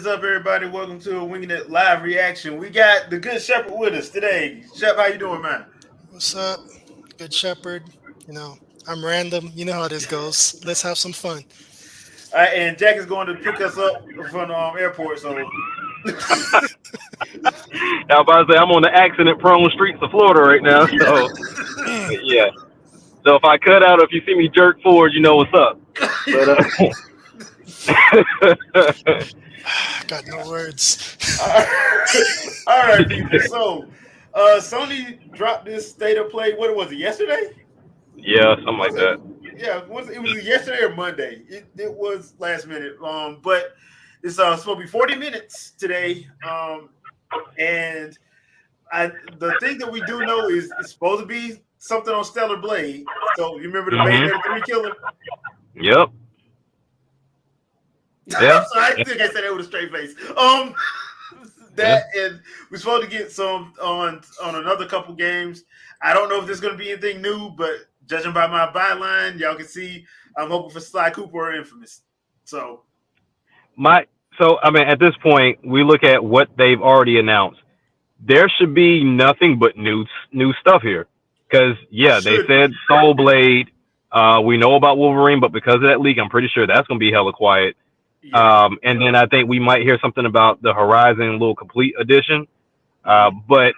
is up, everybody? Welcome to a Winging It live reaction. We got the Good Shepherd with us today. Shep, how you doing, man? What's up, Good Shepherd? You know, I'm random. You know how this goes. Let's have some fun. All right, and Jack is going to pick us up from the airport. So, I was about to say I'm on the accident-prone streets of Florida right now, so Mm, yeah. So if I cut out, or if you see me jerk forward, you know what's up. But got no words. all right, people. So, Sony dropped this state of play. What was it? Yesterday? yeah, something Was like it? that. Yeah, it was yesterday or Monday. It was last minute. But it's supposed to be 40 minutes today. And the thing that we do know is it's supposed to be something on Stellar Blade. So you remember the Mhm. Bayonetta 3 killer? Yep. I'm Yeah. sorry, I think I said that with a straight face. Yeah. That and we're supposed to get some on another couple games. I don't know if there's gonna be anything new, but judging by my byline, y'all can see I'm hoping for Sly Cooper or Infamous. So My so I mean, at this point, we look at what they've already announced. There should be nothing but new stuff here, because yeah, they should said be. Soul Blade. We know about Wolverine, but because of that leak, I'm pretty sure that's gonna be hella quiet. Yeah. And then I think we might hear something about the Horizon little complete edition. Mhm. But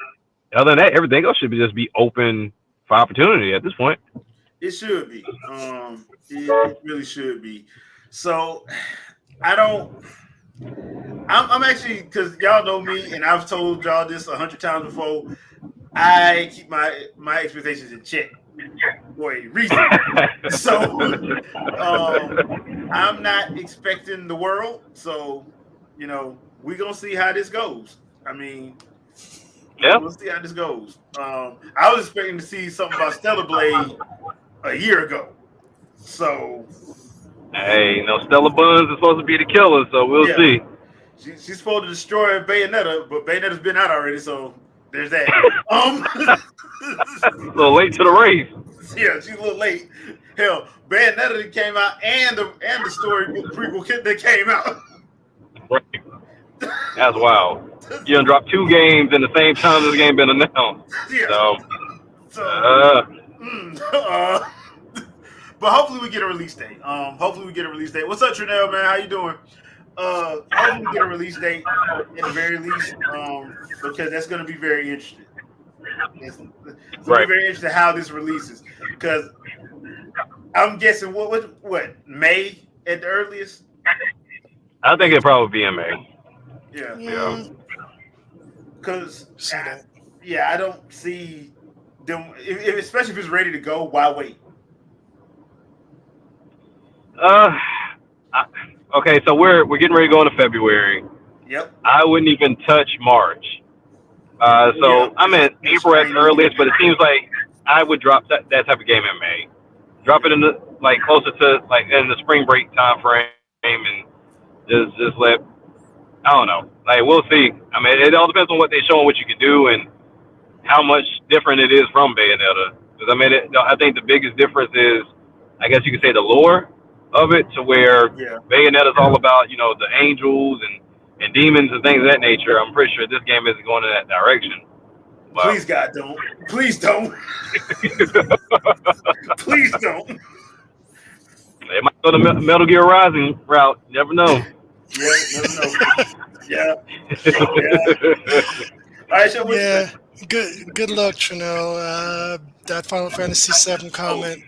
other than that, everything else should just be open for opportunity at this point. It should be. It really should be. So I don't. I'm actually because y'all know me, and I've told y'all this 100 times before. I keep my expectations in check for a reason. So um, I'm not expecting the world. So we're gonna see how this goes. I mean, Yeah. we'll see how this goes. I was expecting to see something about Stellar Blade a year ago. So Hey, no, Stella Buns is supposed to be the killer, so we'll yeah, see. she's supposed to destroy Bayonetta, but Bayonetta's been out already. So there's that. A little late to the race. Yeah, she's a little late. Hell, Bayonetta that came out and the story prequel kit that came out. Right. That's wild. You done dropped two games in the same time this game been announced. Yeah. So, So, uh, mm, uh, but hopefully we get a release date. Hopefully we get a release date. What's up, Trinell, man? How you doing? Hopefully we get a release date at the very least. Because that's going to be very interesting. It's going to be right. very interesting how this releases. Because I'm guessing what May at the earliest. I think May. it'd probably be in May. Yeah. Yeah. Mm, Because see that? yeah, I don't see them. Especially if it's ready to go, why wait? Uh, I, okay, so we're getting ready to go into February. Yep. I wouldn't even touch March. Yeah, So I'm because at the April at the spring we get earliest, but it there. seems like I would drop that type of game in May. Drop it in the like closer to like in the spring break time frame, and just let I don't know. Like we'll see. I mean, it all depends on what they show and what you can do and how much different it is from Bayonetta. Because I mean, I think the biggest difference is, I guess you could say, the lore of it, to where Yeah. Bayonetta is all about the angels and demons and things of that nature. I'm pretty sure this game isn't going in that direction. But Please, God, don't. Please don't. Please don't. they might go the Metal Gear Rising route. You never know. Yeah, never know. Yeah, yeah. All right, so what you Yeah. think? Good luck, Chanel. That Final Fantasy VII Oh, comment.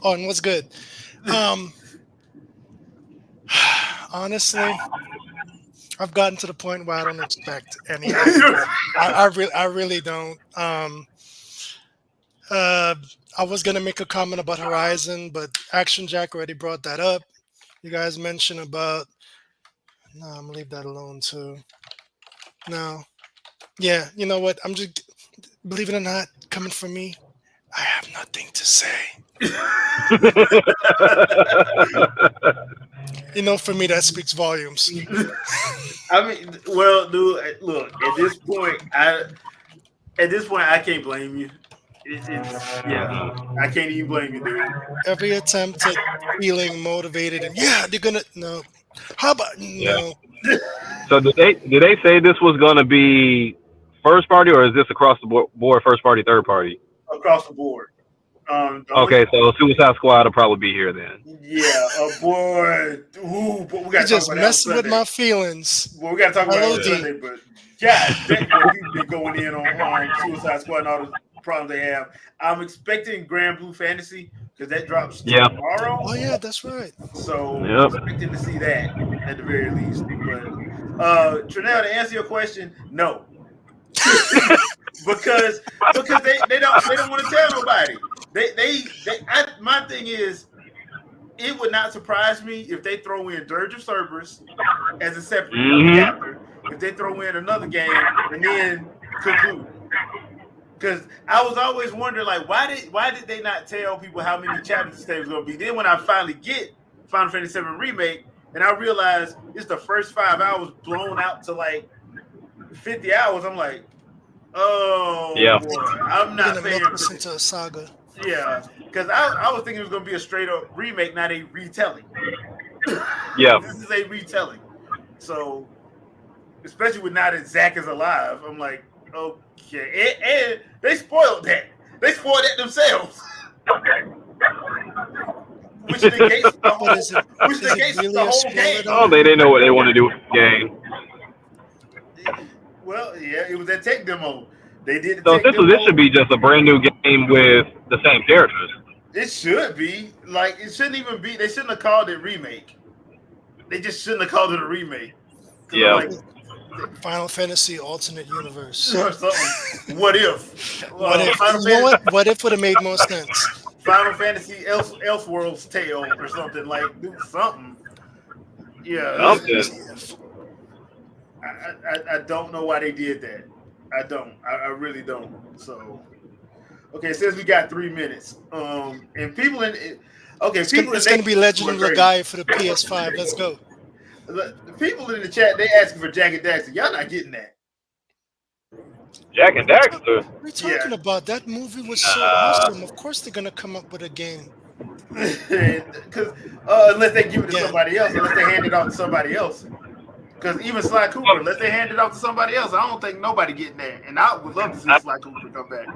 Oh, and what's good? Um, honestly, I've gotten to the point where I don't expect anything. I really don't. Uh, I was gonna make a comment about Horizon, but Action Jack already brought that up. You guys mentioned about. No, I'm gonna leave that alone too. No, yeah, you know what? I'm just believe it or not, coming from me, I have nothing to say. For me, that speaks volumes. I mean, well, dude, look. At this point, I can't blame you. It's yeah, I can't even blame you, dude. Every attempt at feeling motivated and yeah, they're gonna no. How about Yeah. no? So did they say this was going to be first party, or is this across the board first party, third party? across the board. The only, Okay, so Suicide Squad will probably be here then. yeah, boy, ooh, but we got You to talk just about that on messing with Sunday. my feelings. Well, we got to talk about it on LOD. Sunday, but God, people been going in on Suicide Squad and all the problems they have. I'm expecting Grand Blue Fantasy because that drops Yeah. tomorrow. Oh yeah, that's right. So Yep. expecting to see that at the very least. But Trinell, to answer your question, no. because they don't want to tell nobody. My thing is, it would not surprise me if they throw in Dirge of Cerberus as a separate chapter. If they throw in another game and then conclude. Because I was always wondering, like, why did they not tell people how many chapters this game was going to be? Then when I finally get Final Fantasy VII Remake, and I realize it's the first 5 hours blown out to like 50 hours, I'm like, oh, Yeah. boy, I'm not Gonna paying make for this this. into a saga. Yeah, because I was thinking it was going to be a straight up remake, not a retelling. Yeah. This is a retelling. So, especially with now that Zack is alive, I'm like, okay. And they spoiled that. They spoiled that themselves. Which negates the whole, Is it really the a whole spoiler game. though? Oh, they didn't know what they want to do with the game. Well, yeah, it was that tech demo. They did the So tech demo. this should be just a brand new game with the same characters. It should be. Like, it shouldn't even be. They shouldn't have called it remake. They just shouldn't have called it a remake. Yeah. Like, Final Fantasy alternate universe. or something. What if? What if? Final You know what? What if would have made more sense? Final Fantasy Elseworld's Tale or something, like, do something. Yeah. Something. I don't know why they did that. I don't. I really don't. So, okay, it says we got 3 minutes. And people in It's going to be Legend of Legaia for the PS5. Let's go. The people in the chat, they asking for Jack and Daxter. Y'all not getting that. Jack and Daxter. We're talking about that movie was so awesome. Of course they're going to come up with a game. Because unless they give it to somebody else, unless they hand it off to somebody else. Because even Sly Cooper, unless they hand it off to somebody else, I don't think nobody getting that. And I would love to see Sly Cooper come back.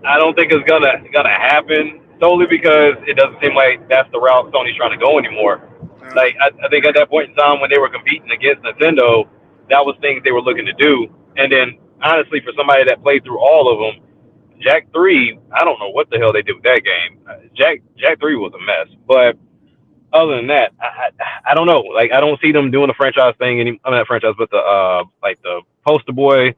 I don't think it's gonna happen solely because it doesn't seem like that's the route Sony's trying to go anymore. Like I think at that point in time when they were competing against Nintendo, that was things they were looking to do. And then honestly, for somebody that played through all of them, Jack 3, I don't know what the hell they did with that game. Jack 3 was a mess. But other than that, I don't know. Like I don't see them doing the franchise thing not franchise, but the like the poster boy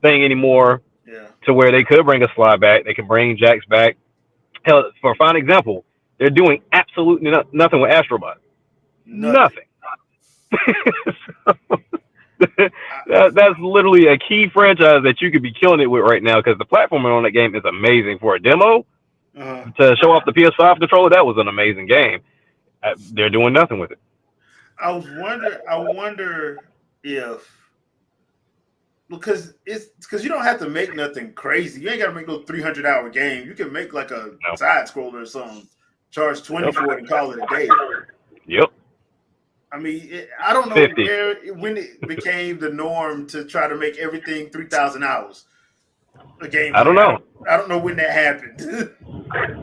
thing anymore. Yeah. To where they could bring a Sly back, they can bring Jax back. Hell, for a fine example, they're doing absolutely nothing with Astrobot. Nothing. That's literally a key franchise that you could be killing it with right now because the platforming on that game is amazing. For a demo to show off the PS5 controller, that was an amazing game. They're doing nothing with it. I wonder if because you don't have to make nothing crazy. You ain't got to make no 300-hour game. You can make like a side scroller or something. Charge 20 for it and call it a day. Yep. I mean, I don't know when it became the norm to try to make everything 3,000 hours a game. I don't know. I don't know when that happened.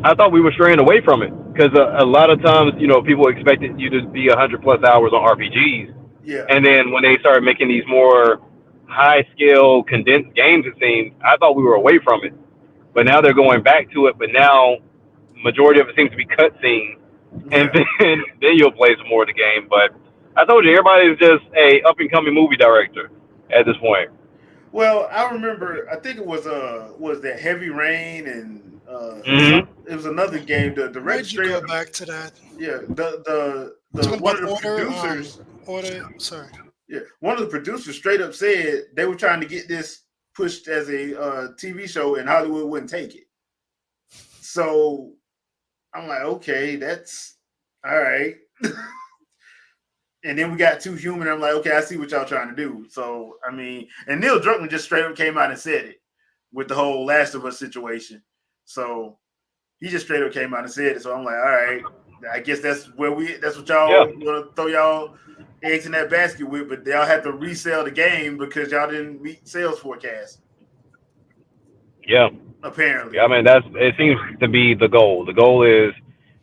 I thought we were straying away from it because a lot of times, people expected you to be 100+ hours on RPGs. Yeah. And then when they started making these more high-scale condensed games, it seemed, I thought we were away from it. But now they're going back to it. But now, majority of it seems to be cutscenes. And then you'll play some more of the game. But I told you, everybody's just a up-and-coming movie director at this point. Well, I remember, I think it was that Heavy Rain and it was another game. The Where'd you go back to that? Yeah, the one of the producers. Sorry. Yeah, one of the producers straight up said they were trying to get this pushed as a TV show, and Hollywood wouldn't take it. So I'm like, okay, that's all right. And then we got Too Human. I'm like, okay, I see what y'all trying to do. So I mean, and Neil Druckmann just straight up came out and said it with the whole Last of Us situation. So he just straight up came out and said it. So I'm like, all right, I guess that's what y'all want to throw y'all eggs in that basket with, but y'all had to resell the game because y'all didn't meet sales forecasts. Yeah. Apparently. Yeah, I mean it seems to be the goal. The goal is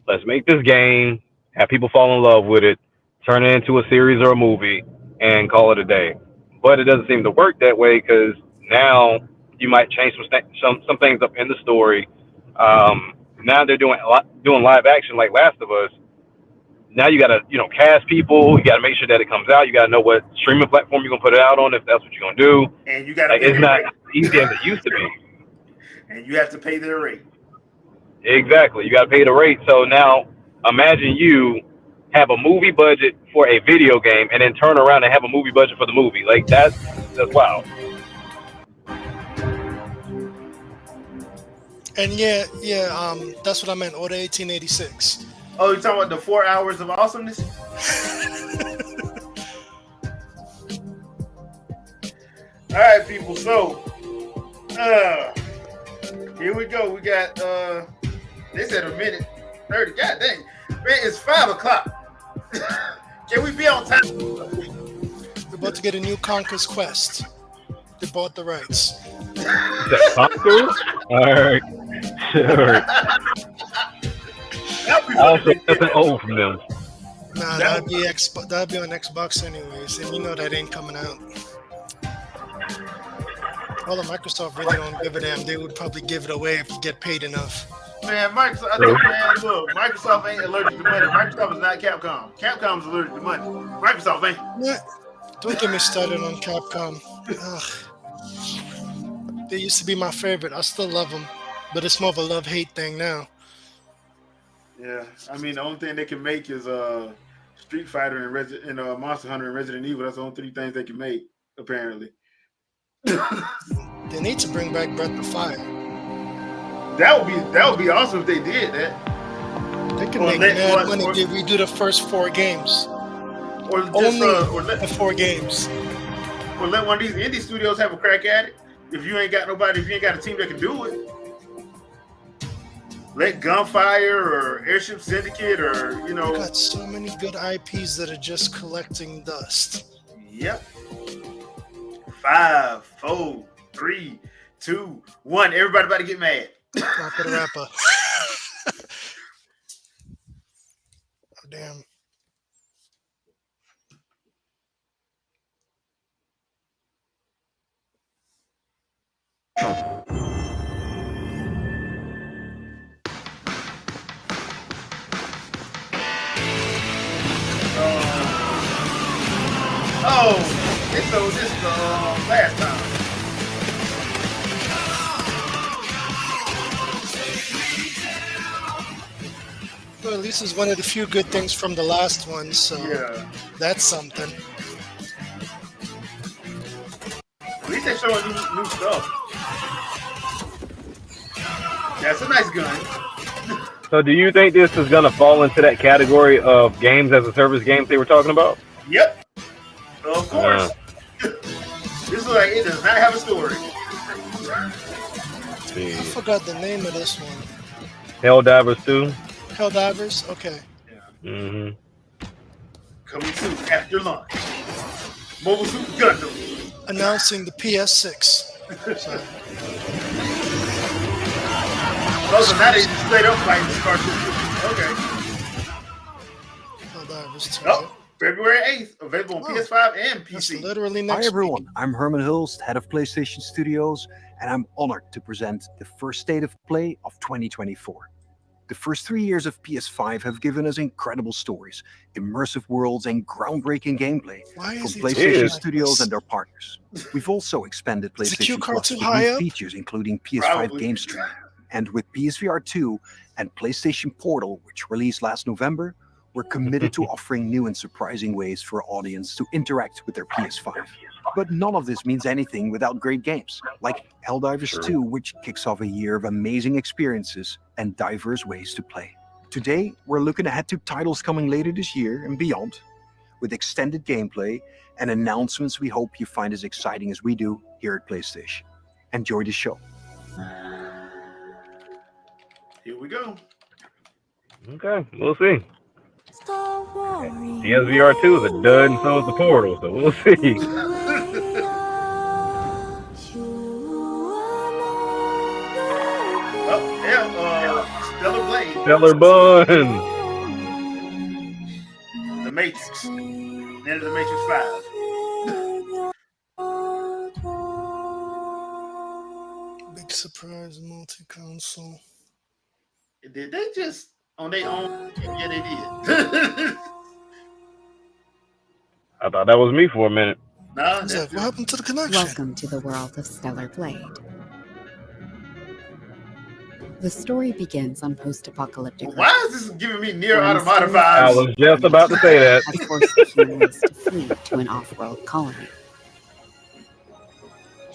let's make this game, have people fall in love with it, turn it into a series or a movie, and call it a day. But it doesn't seem to work that way because now you might change some things up in the story. Now they're doing live action like Last of Us. Now you gotta cast people. You gotta make sure that it comes out. You gotta know what streaming platform you're gonna put it out on if that's what you're gonna do. And you gotta like it's not easy as it used to be. And you have to pay their rate. Exactly. You got to pay the rate. So now imagine you have a movie budget for a video game and then turn around and have a movie budget for the movie. Like that's wild. And that's what I meant. Order 1886. Oh, you're talking about the 4 hours of awesomeness? All right, people. So, here we go. We got they said a minute 30. God dang, man, it's 5 o'clock. Can we be on time? We're about to get a new Conquest Quest. They bought the rights. Is that Conquest? All right. Sure. Also, nothing old from them. Nah, that'd be on Xbox anyways, and you know that ain't coming out. Although Microsoft really don't give a damn, they would probably give it away if you get paid enough. Man, Microsoft ain't allergic to money. Microsoft is not Capcom. Capcom's allergic to money. Microsoft ain't. What? Don't get me started on Capcom. Ugh. They used to be my favorite. I still love them, but it's more of a love-hate thing now. Yeah, I mean the only thing they can make is Street Fighter and Monster Hunter and Resident Evil. That's the only 3 things they can make, apparently. They need to bring back Breath of Fire. That would be awesome if they did that. They can make mad money if we do the first 4 games. Or just the 4 games. Or let one of these indie studios have a crack at it. If you ain't got a team that can do it. Let Gunfire or Airship Syndicate or We got so many good IPs that are just collecting dust. Yep. 5, 4, 3, 2, 1. Everybody about to get mad. Rapper. Oh, damn. So this is the last time. Well, at least it's one of the few good things from the last one, so that's something. At least they're showing new stuff. That's a nice gun. So do you think this is going to fall into that category of games as a service games they were talking about? Yep. Of course. This is like it does not have a story. I forgot the name of this one. Helldivers 2? Helldivers? Okay. Yeah. Mm-hmm. Coming soon after lunch. Mobile Suit Gundam. Announcing the PS6. Sorry. Oh, so now they straight up fighting this cartoon. Okay. Helldivers 2. Oh, February 8th. Available on PS5 and PC. That's literally next Hi everyone, week. I'm Herman Hulst, head of PlayStation Studios, and I'm honored to present the first state of play of 2024. The first 3 years of PS5 have given us incredible stories, immersive worlds, and groundbreaking gameplay from PlayStation Studios and their partners. We've also expanded PlayStation Plus with new features, including PS5 Game Stream. And with PSVR 2 and PlayStation Portal, which released last November, we're committed to offering new and surprising ways for our audience to interact with their PS5. But none of this means anything without great games, like Helldivers 2, which kicks off a year of amazing experiences and diverse ways to play. Today, we're looking ahead to titles coming later this year and beyond, with extended gameplay and announcements we hope you find as exciting as we do here at PlayStation. Enjoy the show. Here we go. Okay, we'll see. PSVR 2 is a dud, and so is the Portal, so we'll see. Oh, yeah, Stellar Blade, Stellar Bun. The Matrix, then the Matrix 5. Big surprise multi-console. Did they just on their own? Yeah, they did. I thought that was me for a minute. No, What's that? What happened to the connection? Welcome to the world of Stellar Blade. The story begins on post-apocalyptic Earth. Why is this giving me near automata I vibes? was just about to say that. Have forced the humans to flee to an off-world colony.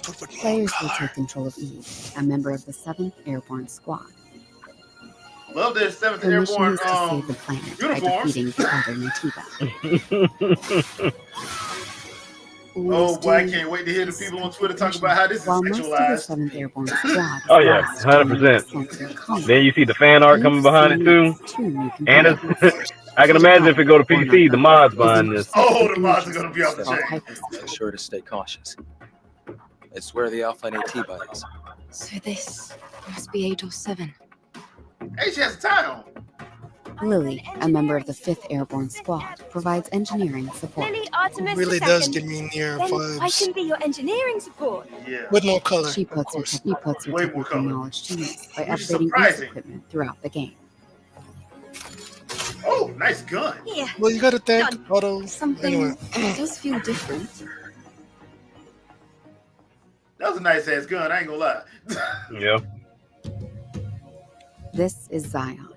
Put more Players will color. take control of Eve, a member of the 7th Airborne Squad. Love this 7th Her mission Airborne is to save the planet by uniforms. defeating the other Natiba. Oh boy, I can't wait to hear the people on Twitter talk about how this is While most of the sexualized. 7th Airborne Squad Oh, yeah, is lost during 100%. the Central Colony, Then you see the fan art coming behind it too. And it's, I can imagine if it go to PC, the mods behind this. Oh, the mods are gonna be off the chain. Make sure to stay cautious. It's where the Alpha Natiba is. So this must be 8 or 7. Hey, she has a tie on. Lily, a member of the 5th Airborne Squad, provides engineering support. Lily Artemis It really II. does give me near Then I vibes. can be your engineering support. Yeah. With more color. She puts her Way technical more color. knowledge to use by Which is upgrading Eve's surprising. equipment throughout the game. Oh, nice gun. Yeah. Well, you gotta think Done. auto. Something Anyway, does feel different. That was a nice ass gun. I ain't gonna lie. Yeah. This is Zion,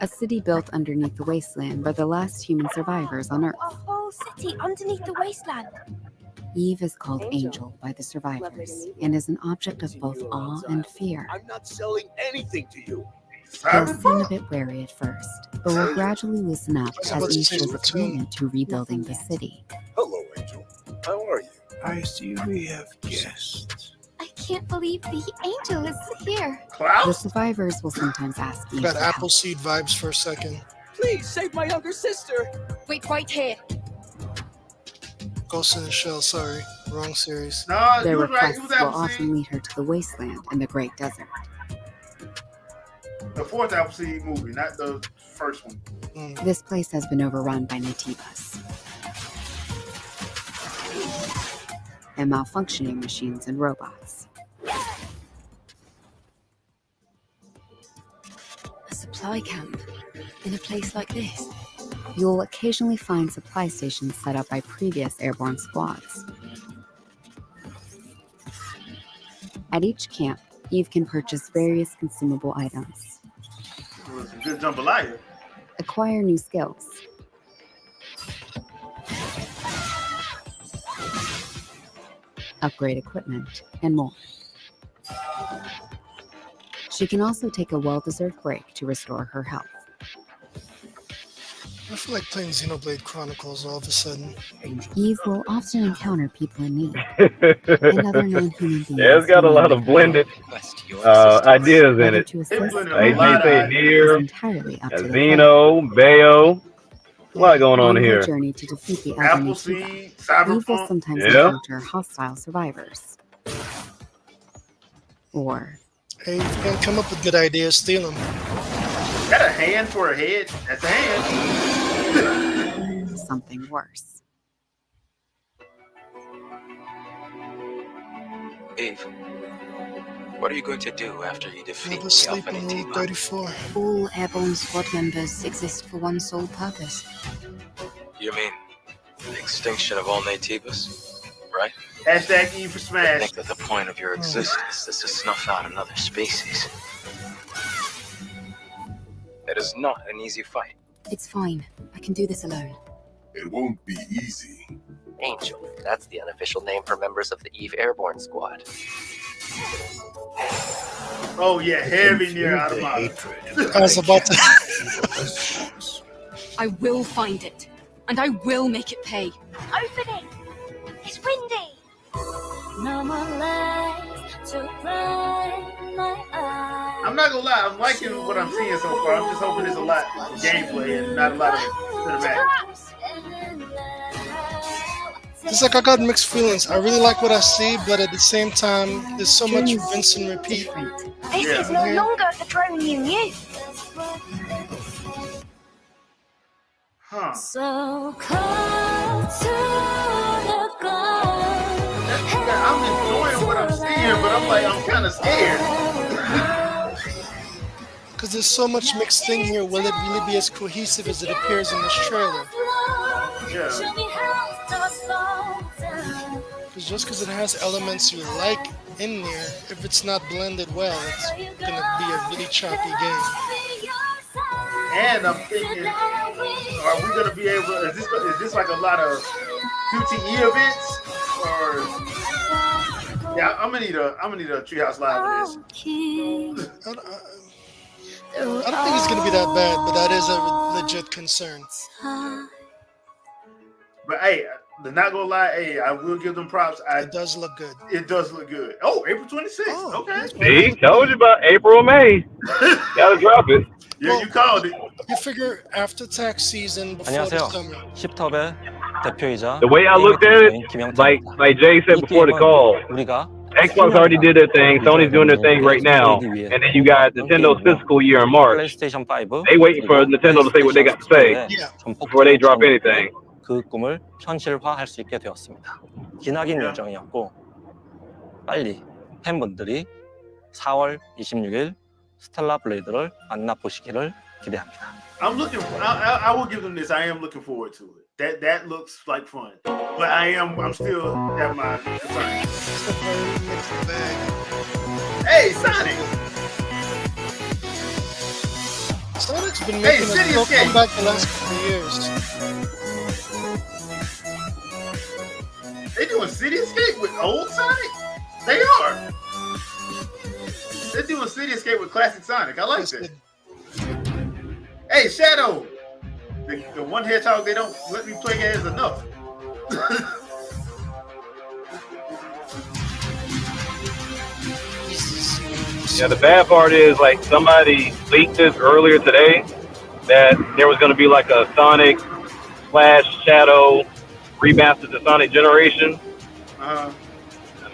a city built underneath the wasteland by the last human survivors on Earth. A whole city underneath the wasteland. Eve is called Angel by the survivors and is an object of both awe and fear. I'm not selling anything to you. They'll seem a Cyberpunk? bit wary at first, but will gradually loosen up I was as about to Eve say shows a Splatoon. commitment to rebuilding the city. Hello, Angel. How are you? I see we have guests. I can't believe the angel is here. The Klaus? survivors will sometimes ask Eve got for help. Appleseed vibes for a second. Please save my younger sister. Wait right here. Ghost in the Shell, sorry. Wrong series. No, Their you was right. requests It was will Appleseed. often lead her to the wasteland and the Great Desert. The fourth Appleseed movie, not the first one. Mm. This place has been overrun by Natibas and malfunctioning machines and robots. A supply camp in a place like this. You'll occasionally find supply stations set up by previous airborne squads. At each camp, Eve can purchase various consumable items, It was a good jambalaya. acquire new skills, upgrade equipment, and more. She can also take a well-deserved break to restore her health. I feel like playing Xenoblade Chronicles all of a sudden. Eve will often encounter people in need and other non-human beings. Yeah, it's got a lot of blended Quest your ideas in Whether it. to assist They blended or a Like lot not of they say ideas. is Nier, entirely up to the Xeno, Bayo. A lot going on her here. journey to defeat the other Natiba, Appleseed, Eve will Cyberpunk. sometimes Yeah. encounter hostile survivors. Or Hey, if you can't come up with good ideas, steal them. Is that a hand for a head? That's a hand. something worse. Eve, what are you going to do after you defeat Never the sleep Alpha in Rule Natiba? 34. All airborne squad members exist for one sole purpose. You mean the extinction of all Natibas, right? Hashtag E for I smash. think that the point of your existence is to snuff out another species. It is not an easy fight. It's fine. I can do this alone. It won't be easy. Angel. That's the unofficial name for members of the Eve Airborne Squad. Oh yeah, heavy near automata. I was about to. I will find it, and I will make it pay. Open it. It's windy. No more lights to brighten my eyes. I'm not gonna lie, I'm liking what I'm seeing so far. I'm just hoping there's a lot of gameplay and not a lot of cinematics. It's like I got mixed feelings. I really like what I see, but at the same time, there's so much rinse and repeat. This is no longer the drone you knew. Huh. So close to the goal. I'm enjoying what I'm seeing, but I'm like, I'm kind of scared. Because there's so much mixed thing here. Will it really be as cohesive as it appears in this trailer? Yeah. Because just because it has elements you like in there, if it's not blended well, it's gonna be a really choppy game. And I'm thinking, are we gonna be able? Is this like a lot of QTE events? Or yeah, I'm gonna need a Treehouse Live for this. I don't think it's gonna be that bad, but that is a legit concern. But hey, they're not gonna lie. Hey, I will give them props. It does look good. It does look good. Oh, April 26th. Oh, okay. See, told you about April or May. Gotta drop it. Yeah, you called it. You figure after tax season, before the 안녕하세요. summer. 힙톱의 대표이자 The way I looked at it, like Jay said before the call, 우리가 Xbox already did their thing. Sony's doing their thing right now, and then you got Nintendo's fiscal year in March. 플레이스테이션 5 They waiting for Nintendo to say what they got to say before they drop anything. 그 꿈을 현실화할 수 있게 되었습니다. 기나긴 열정이었고 빨리 팬분들이 4월 26일 스텔라 블레이드를 만나보시기를 기대합니다. I'm looking. I will give them this. I am looking forward to it. That looks like fun. But I'm still have my concerns. Hey, Sonic. Sonic's been making City a Escape. comeback the last couple of years. They doing City Escape with old Sonic? They are. They're doing City Escape with classic Sonic. I like that. Hey, Shadow. The one hedgehog they don't let me play as enough. Yeah, the bad part is like somebody leaked this earlier today that there was going to be like a Sonic / Shadow remastered to Sonic Generation. I'm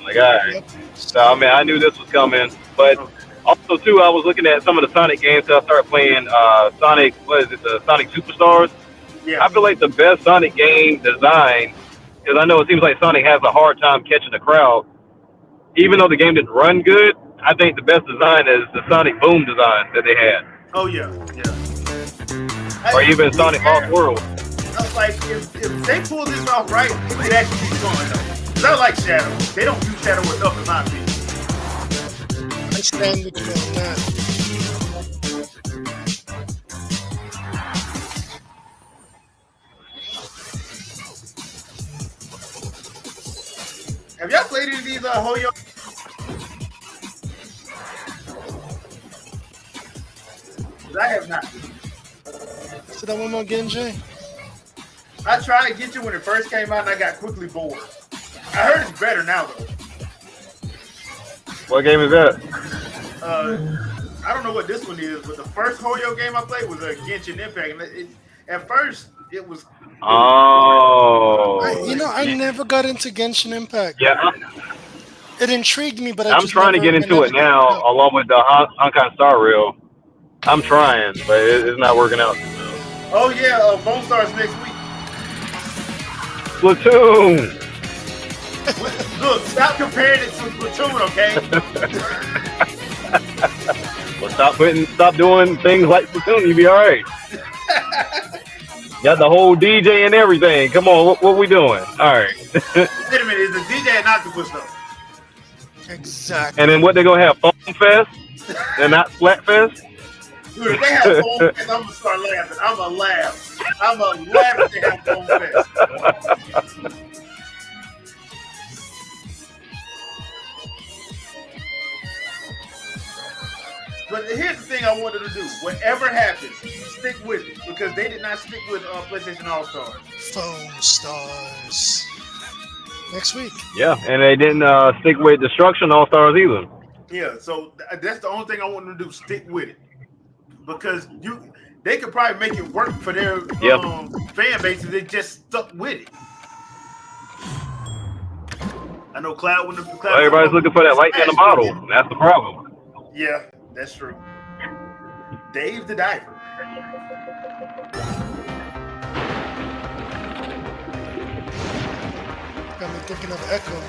like, all right. So I mean, I knew this was coming, but also too, I was looking at some of the Sonic games. So I started playing Sonic. What is it? The Sonic Superstars. Yeah. I feel like the best Sonic game design, because I know it seems like Sonic has a hard time catching the crowd. Even though the game didn't run good, I think the best design is the Sonic Boom design that they had. Oh yeah. Or even Sonic Lost World. I was like, if they pull this off right, it could actually be fun though. 'Cause I like Shadow. They don't use Shadow enough in my opinion. I stand with you on that. Have y'all played any of these Hoyo? I have not. So that one more again, Jay? I tried to get you when it first came out and I got quickly bored. I heard it's better now though. What game is that? I don't know what this one is, but the first Hoyo game I played was a Genshin Impact. And at first, it was. Oh. I never got into Genshin Impact. Yeah. It intrigued me, but I'm trying to get into it now, along with the Honkai Star Rail. I'm trying, but it's not working out. Oh yeah, Bone Stars next week. Splatoon. Look, stop comparing it to Splatoon, okay? Well, stop doing things like Splatoon. You be all right. Got the whole DJ and everything. Come on, what we doing? All right. Wait a minute, is the DJ an octopus though? Exactly. And then what they gonna have? Foam Fest and not Splatfest? Dude, if they have Foam Fest, I'm gonna start laughing. I'm gonna laugh. I'm gonna laugh if they have Foam Fest. But here's the thing I wanted to do. Whatever happens, stick with it. Because they did not stick with PlayStation All-Stars. Foam Stars. Next week. Yeah, and they didn't stick with Destruction All Stars either. Yeah, so that's the only thing I want them to do. Stick with it, because they could probably make it work for their fan base if they just stuck with it. I know Cloud when Well, everybody's looking for that lightning in the bottle. And that's the problem. Yeah, that's true. Dave the Diver. Got me thinking of Echo.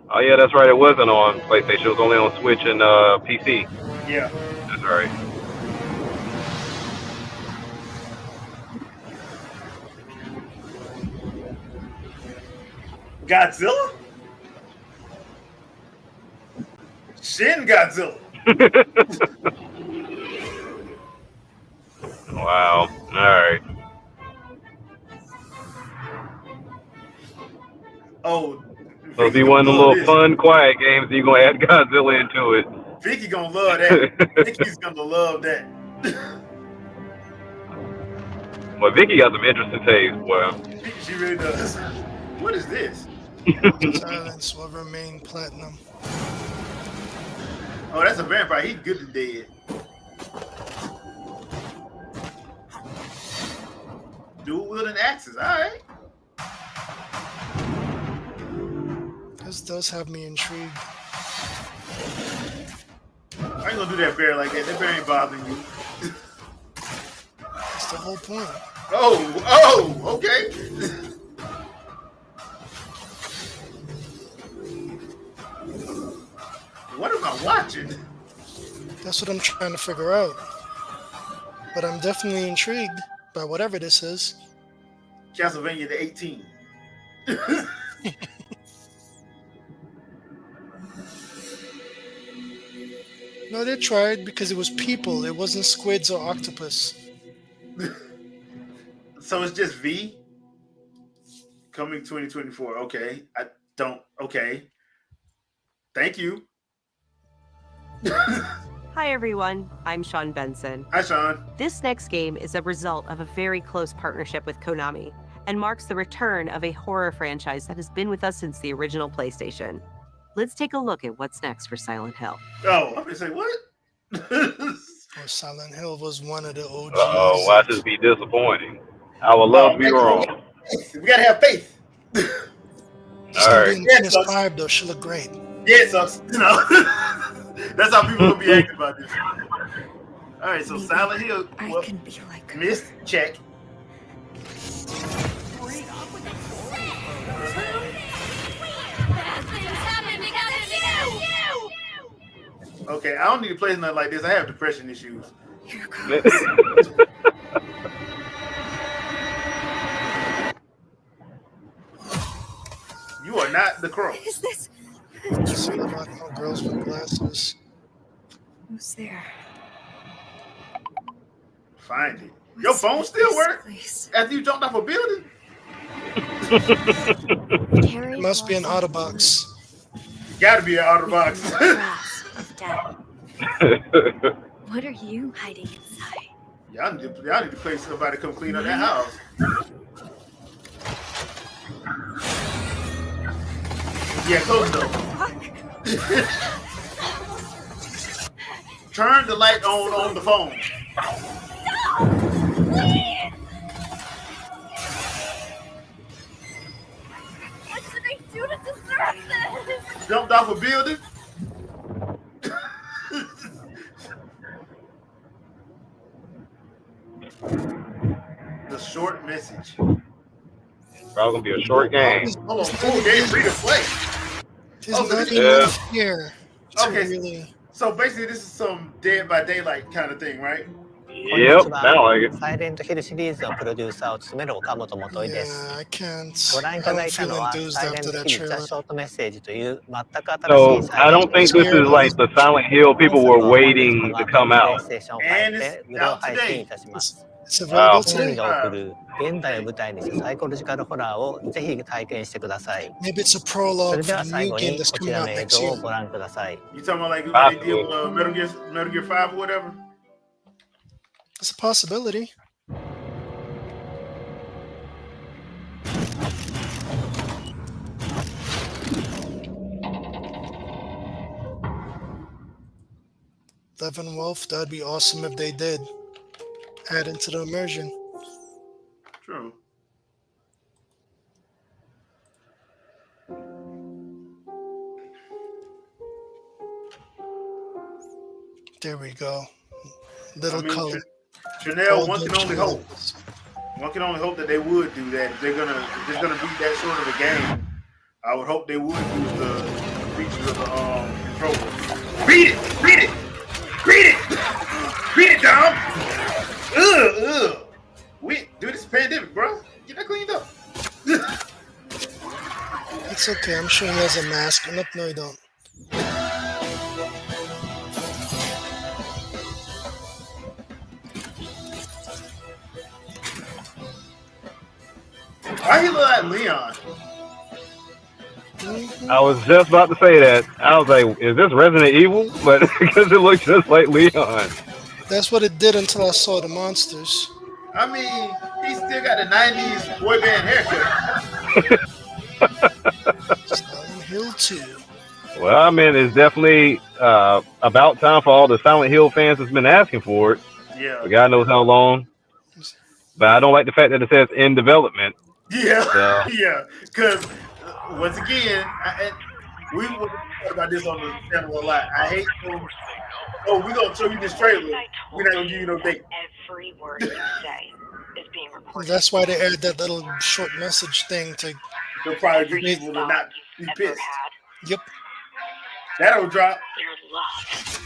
Oh yeah, that's right. It wasn't on PlayStation. It was only on Switch and PC. Yeah, that's right. Godzilla? Shin Godzilla. Wow. All right. Oh. So it'll be one of the little fun, quiet games. You're gonna add Godzilla into it. Vicky gonna love that. Vicky's gonna love that. Well, Vicky got some interesting taste. Well, she really does. What is this? Silence will remain platinum. Oh, that's a vampire. He's good and dead. Dual wielding axes. All right. This does have me intrigued. I ain't gonna do that bear like that. That bear ain't bothering you. That's the whole point. Oh, okay. What am I watching? That's what I'm trying to figure out. But I'm definitely intrigued by whatever this is. Castlevania the 18. No, they tried because it was people. It wasn't squids or octopus. So it's just V? Coming 2024. Okay. Okay. Thank you. Hi everyone, I'm Sean Benson. Hi Sean. This next game is a result of a very close partnership with Konami and marks the return of a horror franchise that has been with us since the original PlayStation. Let's take a look at what's next for Silent Hill. Oh, I'm gonna say what? Silent Hill was one of the OGs. oh, watch this be disappointing. I would love to be wrong. We gotta have faith. All right. PS5 though, she look great. Yeah, it sucks. You know, that's how people will be acting about this. All right, so Silent Hill. Well, I can be like missed check. Okay, I don't need to play nothing like this. I have depression issues. You are not the crow. What is this? Girls with glasses. Who's there? Find it. Your phone still works after you jumped off a building? It must be an Autobox. Gotta be an Autobox. What are you hiding inside? Y'all need to play somebody to come clean up that house. Yeah, close the door. Turn the light on the phone. What did I do to deserve this? Jumped off a building. The short message. Probably gonna be a short game. Hold on, full game free to play. Here. Okay, really... so basically this is some Dead by Daylight kind of thing, right? Yep, sound like it. サイレントヒルシリーズのプロデューサーを務める岡本元井です。I can't. ご覧いただいたのは、サイレントヒルザ・ショートメッセージという全く新 So しい I don't think this is like the Silent Hill people were waiting to come out. ステーションを変えて無料配信いたします。 Wow. 本人が送る現代を舞台にしたサイコロジカルホラーをぜひ体験してください。 Maybe it's a そ prologue れで for は the 最 new 後 game に that's こち coming ら out の映 next 像を year. ご覧ください。 You talking about like what they did with Metal Gear 5 or whatever? It's a possibility. Wolf, that'd be awesome if they did. Add into the immersion. True. There we go. Little color. Chanel, All one can good only Chanel. hope. One can only hope that they would do that. If there's gonna be that short of a game, I would hope they would use the features of the controller. Read it! Read it! Read it! Read it, Dom! Ugh! Dude, this is a pandemic, bro. Get that cleaned up. It's okay. I'm sure he has a mask. Nope, no, he don't. Why he look like Leon? I was just about to say that. I was like, is this Resident Evil? But because it looks just like Leon. That's what it did until I saw the monsters. I mean, he still got the 90s boy band haircut. Silent Hill 2. Well, I mean, it's definitely about time for all the Silent Hill fans that's been asking for it. Yeah. But God knows how long. But I don't like the fact that it says in development. Yeah, So. yeah. Because once again, we were talking about this on the channel a lot. I hate those. Oh, we're gonna show you this trailer. We're not gonna give you no date. Every word you say is being recorded. That's why they added that little short message thing to. They'll probably get people to not be pissed. Yep. That'll drop. Your love.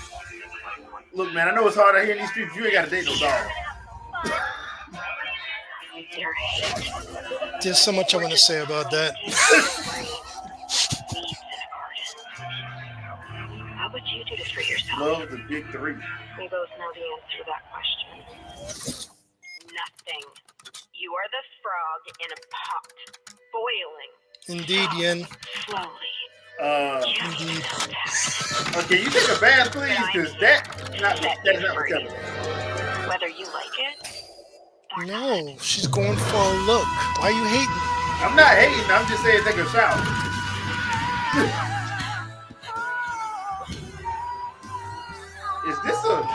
Look, man, I know it's hard out here in these streets. You ain't got to date no dog. Your hate. There's so much I want to say about that. What would you do to free yourself? Love the big three. We both know the answer to that question. Nothing. You are the frog in a pot, boiling. Indeed, Yen. Slowly. Indeed. Okay, you take a bath, please, because that's not what's coming. Whether you like it. No, she's going for a look. Why are you hating? I'm not hating. I'm just saying take a shower. Is this a...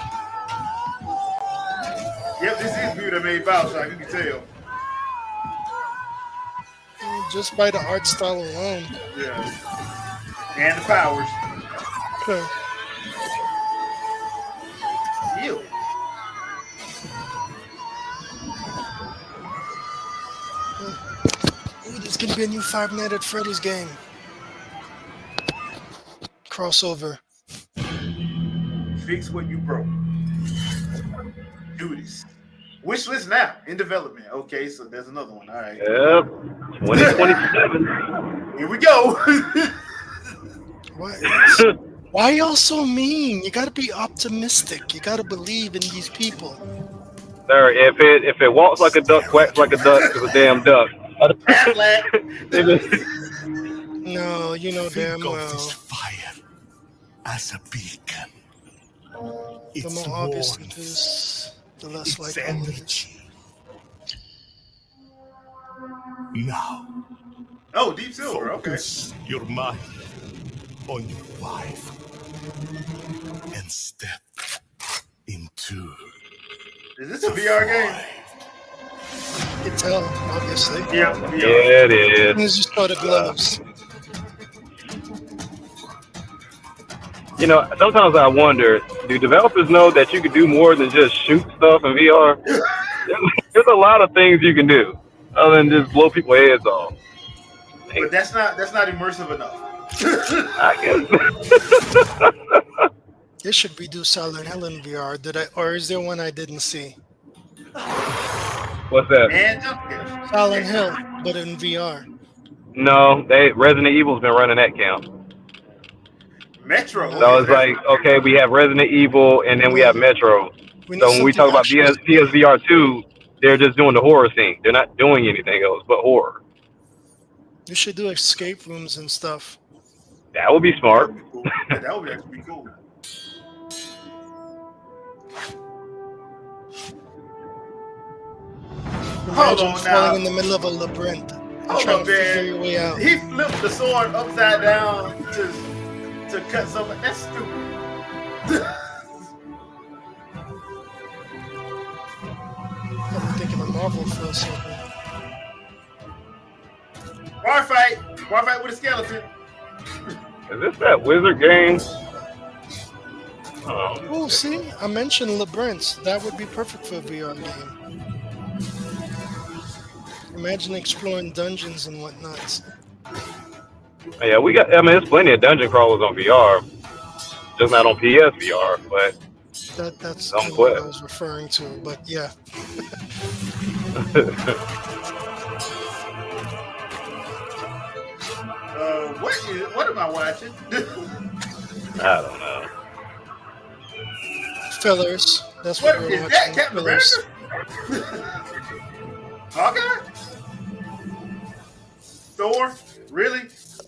Yep, this is Beauty Made Bioshock, you can tell. Just by the art style alone. Yeah. And the powers. Okay. Ew. Ooh, there's gonna be a new Five Nights at Freddy's game. Crossover. Fix what you broke. Do this. Wish list now in development. Okay, so there's another one. All right. Yep. 2027. Here we go. Why y'all so mean? You gotta be optimistic. You gotta believe in these people. Sir, if it walks like a duck, quacks like a duck, it's a damn duck. No, you know damn well. Fire as a beacon. The more obvious it is, the less likely it is. Now. Oh, Deep Silver. Focus your mind on your wife and step into. Is this a VR game? You can tell, obviously. Yeah, VR. Yeah, it is. As you saw the gloves. You know, sometimes I wonder, do developers know that you can do more than just shoot stuff in VR? There's a lot of things you can do other than just blow people's heads off. But that's not immersive enough. I guess. They should redo Silent Hill in VR. Or is there one I didn't see? What's that? And Silent Hill, but in VR. No, Resident Evil's been running that count. Metro. So it's like, okay, we have Resident Evil and then we have Metro. So when we talk about PSVR 2, they're just doing the horror thing. They're not doing anything else but horror. You should do escape rooms and stuff. That would be smart. That would actually be cool. Imagine on falling now. in the middle of a labyrinth and Hold trying on, to figure man. your way out. He flipped the sword upside down to cut something. That's stupid. Marvel for a second. Bar fight with a skeleton. Is this that wizard game? Oh, see, I mentioned Labyrinth. That would be perfect for a VR game. Imagine exploring dungeons and whatnot. Yeah, we got. I mean, there's plenty of dungeon crawlers on VR, just not on PSVR. But That's on kind of what I Quest. was referring to. But yeah. What am I watching? I don't know. Fillers. That's What what is we're that? watching. Captain Fillers. America? Hawkeye? Thor? Really?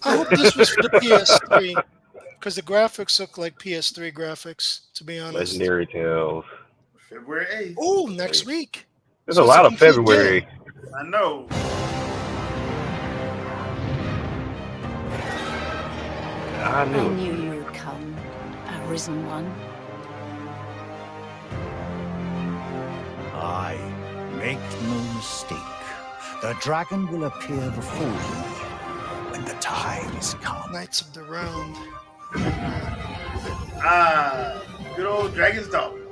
I hope this was for the PS3 because the graphics look like PS3 graphics. To be honest. Legendary Tales. February 8th. Oh, next week. There's So a it's lot of complete February. game. I know. I I knew. knew you would come, a risen one. Aye, make no mistake. The dragon will appear before you when the time is come. Knights of the Round. Ah, good old Dragon's Dogma.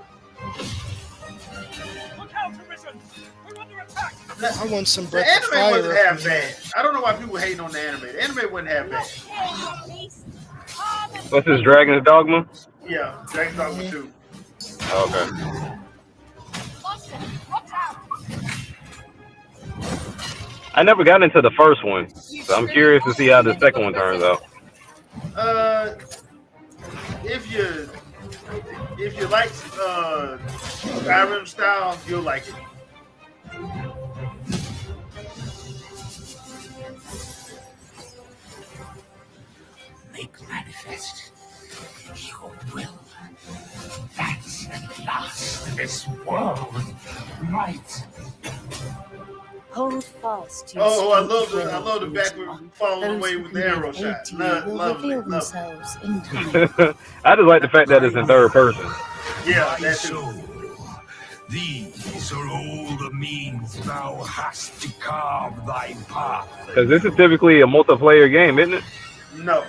I want some The Breath of anime wasn't Fire. half bad. I don't know why people hating on the anime. The anime wasn't half bad. What's this, Dragon's Dogma? Yeah, Dragon's Dogma 2. Okay. I never got into the first one, so I'm curious to see how the second one turns out. If you like Skyrim style, you'll like it. Make manifest your will. That at last this world might. Hold fast to Oh, I your love the backward falling away with the arrow shot. Lovely. themselves in time. I just like the fact that it's in third person. Yeah, that's too. These are all the means thou hast to carve thy path. Because this is typically a multiplayer game, isn't it? No.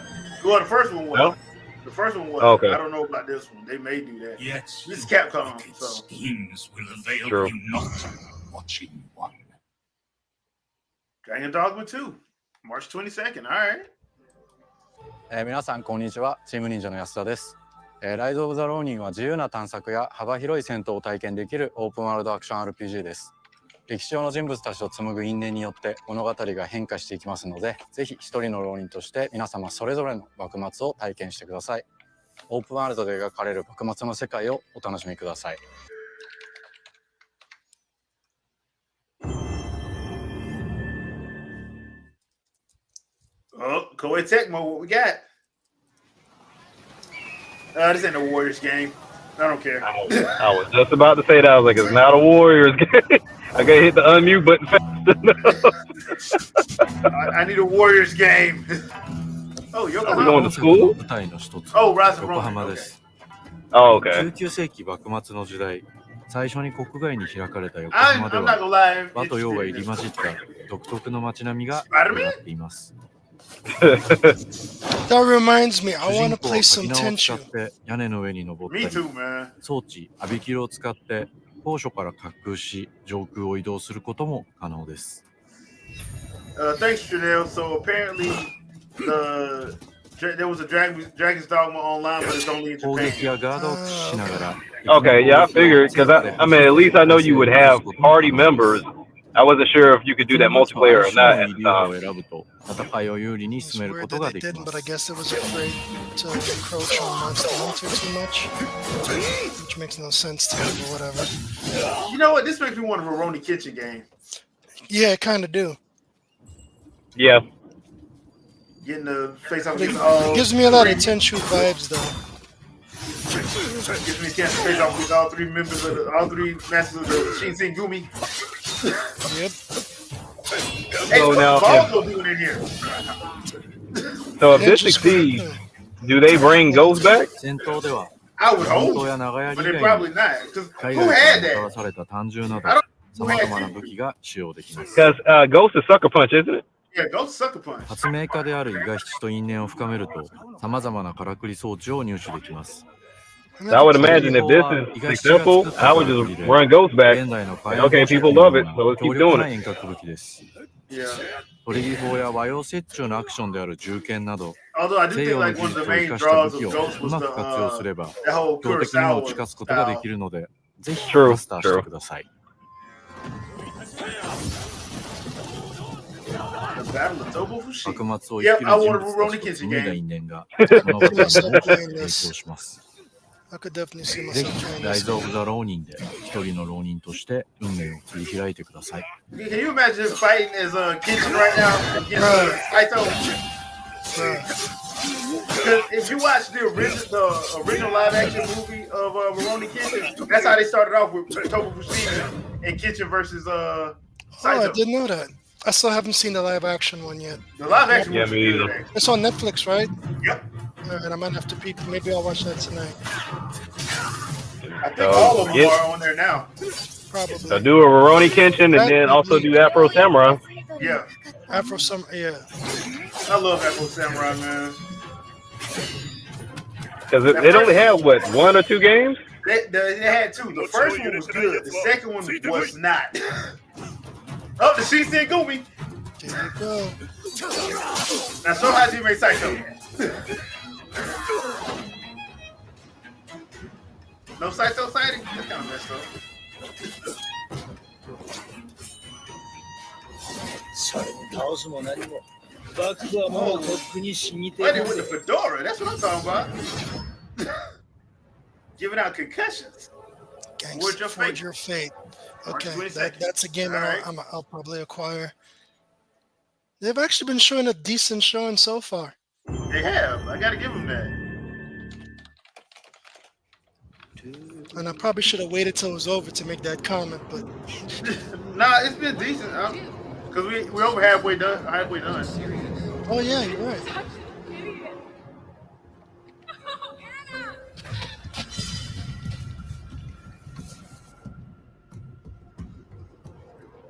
Well, the first one was. No? The first one was. Okay. I don't know about this one. They may do that. Yet This is Capcom, so. schemes will avail True. you not. Watching one. Dragon Dogma 2, March 22nd. All right. 皆さんこんにちは、チーム忍者の安田です。ライド・オブ・ザ・ローニンは自由な探索や幅広い戦闘を体験できるオープンワールドアクション RPG です。歴史上の人物たちと紡ぐ因縁によって物語が変化していきますので、ぜひ一人の浪人として皆様それぞれの幕末を体験してください。オープンワールドで描かれる幕末の世界をお楽しみください。Oh, Koei Tecmo, what we got? This ain't a Warriors game. I don't care. I was just about to say that. I was like, it's not a Warriors game. I gotta hit the unmute button fast enough. I need a Warriors game. Oh, Are we Yokohama. going to school? 舞台の一つ、 Oh, Rise of 横 Ronin. 浜 Okay. です。 Oh, okay. 19世紀幕末の時代、最初に国外に開かれた横 I'm 浜で not は、 gonna lie. 和と洋が It's 入り混じった独特の街並みが Spider-Man? 広がっています。 That reminds me, I 主 want 人 to 公は play some 滝縄を使 Tenchu. って屋根の上に登った Me り、 too, man. 装置アビキルを使って高所から滑空し上空を移動することも可能です。 Thanks, Janelle. So apparently, there was a Dragon's Dogma online, but it's only in 攻撃 Japan. やガードを駆使しながら Okay, yeah, I figured because I mean, at least I know you would have party members. I wasn't sure if you could do that multiplayer or not at the を time. 選ぶと戦いを有利に It's 進める weird こと that が they でき didn't, ま but I す。 guess it was afraid to encroach on Monster Hunter too much, which makes no sense to me, but whatever. You know what? This makes me want a Veroni Kitchen game. Yeah, I kind of do. Yeah. Getting the face off It against all. gives me a lot of Tenchu vibes, though. Gives me a chance to face off against all three members of all three masters of the Shinsengumi. Gumi. Yep. Hey, So what's now, Baldo doing in here? So if this succeeds, do they bring ghosts back? 戦闘では I would 戦 hope, 闘や長槍 but 以 they 外 probably に not. Because 海 who 外から had もたら that? された単銃など I don't さまざまな武器が使用できます。 Because Ghost is Sucker Punch, isn't it? Yeah, go sucker punch. 発明家である伊賀七と因縁を深めると、さまざまなからくり装置を入手できます。 So I would imagine if this is successful, I would just run Ghost back. And okay, people love it, so let's keep doing it. 遠隔武器です。 Yeah. トリギ砲や和洋折衷のアクションである銃剣など、 Although I do 西 think 洋の like 技 one of 術 the を生 main かした draws 武器 of を Ghost う was ま the く活用すれば、 that whole 標的にも Kurosawa 打ち勝つことがで style. きるので、ぜひ True, マスターしてください。 The Battle of Tobo Fushi. 幕末を生き Yep, る I 人 want 物 a た Rurouni ちと Kenshin 紡いだ game. 因縁が、この舞台にも成功します。 I could definitely see ぜ myself ひ、 playing ライ this. ズ・オブ・ザ・浪人で一人の浪人として運命を切り開いてください。 Can you imagine him fighting as Kenshin right now against Saito? Because if you watch the original live action movie of Rurouni Kenshin, that's how they started off with Tobo Fushimi and Kenshin versus Oh, Saito. I didn't know that. I still haven't seen the live action one yet. The live action Yeah, was me good. either. It's on Netflix, right? Yep. And I might have to peek. Maybe I'll watch that tonight. I think all of them are on there now. Probably. So do a Rurouni Kenshin and then also do Afro Samurai. Yeah. Afro Summer, yeah. I love Afro Samurai, man. Because it only had, what, 1 or 2 games? They had 2. The first one was good. The second one was not. Oh, the Shinsen Gumi. There you go. Now show Hajime Saito. No Saito sighting? That's kind of messed up. それに倒すも何も幕府はもうとっくに死にて Wait, with the fedora. That's what I'm talking about. Giving out concussions. Where's your fate? Forge Your Fate. March Okay, 22nd. that's a game All right. I'll probably acquire. They've actually been showing a decent showing so far. They have. I gotta give them that. And I probably should have waited till it was over to make that comment, but Nah, it's been decent. Cause we over halfway done. oh yeah, you're right.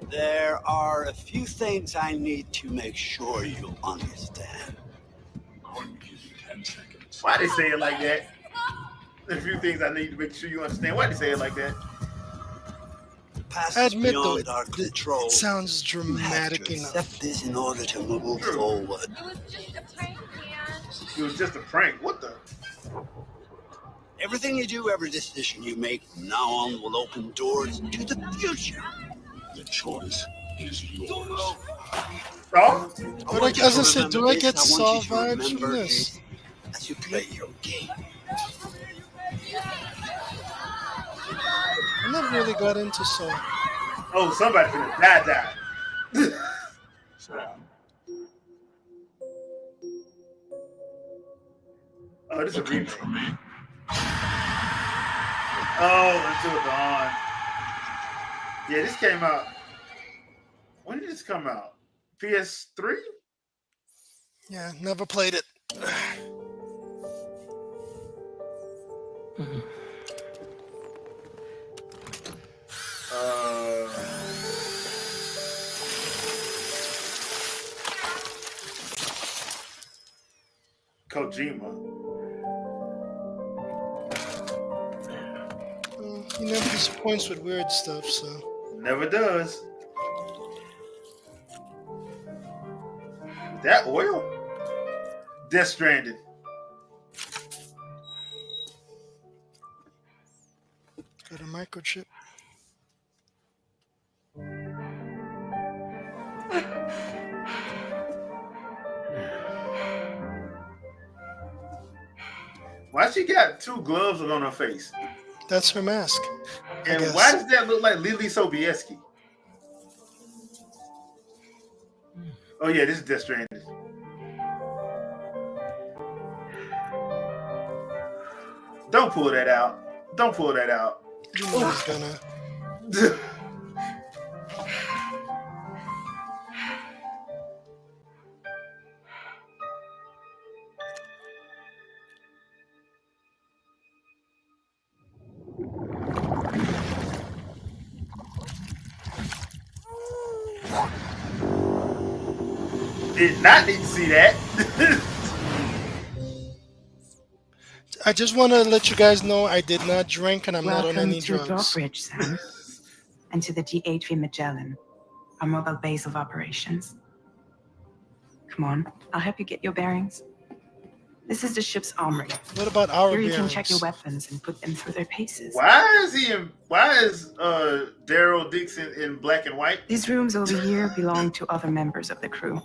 There are a few things I need to make sure you understand. Why they say it like that? A few things I need to make sure you understand. Why they say it like that? Past I is admit though, beyond our control. it sounds You have dramatic to enough. accept this in order to move forward. It was just a prank. What the? Everything you do, every decision you make from now on will open doors to the future. The choice is yours. Oh? But like, as I said, do I get Saw vibes from this? As you play your game. I never really got into Saw. Oh, somebody finna die. Oh, this is a remake. Oh, Until Dawn. Yeah, this came out. When did this come out? PS3? Yeah, never played it. Kojima. He never disappoints with weird stuff, so. Never does. That oil? Death Stranding. Got a microchip. Why she got 2 gloves on her face? That's her mask. And why does that look like Lily Sobieski? Oh yeah, this is Death Stranding. Don't pull that out. Don't pull that out. You know he's gonna. did not need to see that. I just want to let you guys know I did not drink and I'm not on Welcome any to drugs. Drawbridge, Sam, and to the DHV Magellan, our mobile base of operations. Come on, I'll help you get your bearings. This is the ship's armory. What about our Here you bearings? can check your weapons and put them through their paces. Why is Daryl Dixon in black and white? These rooms over here belong to other members of the crew.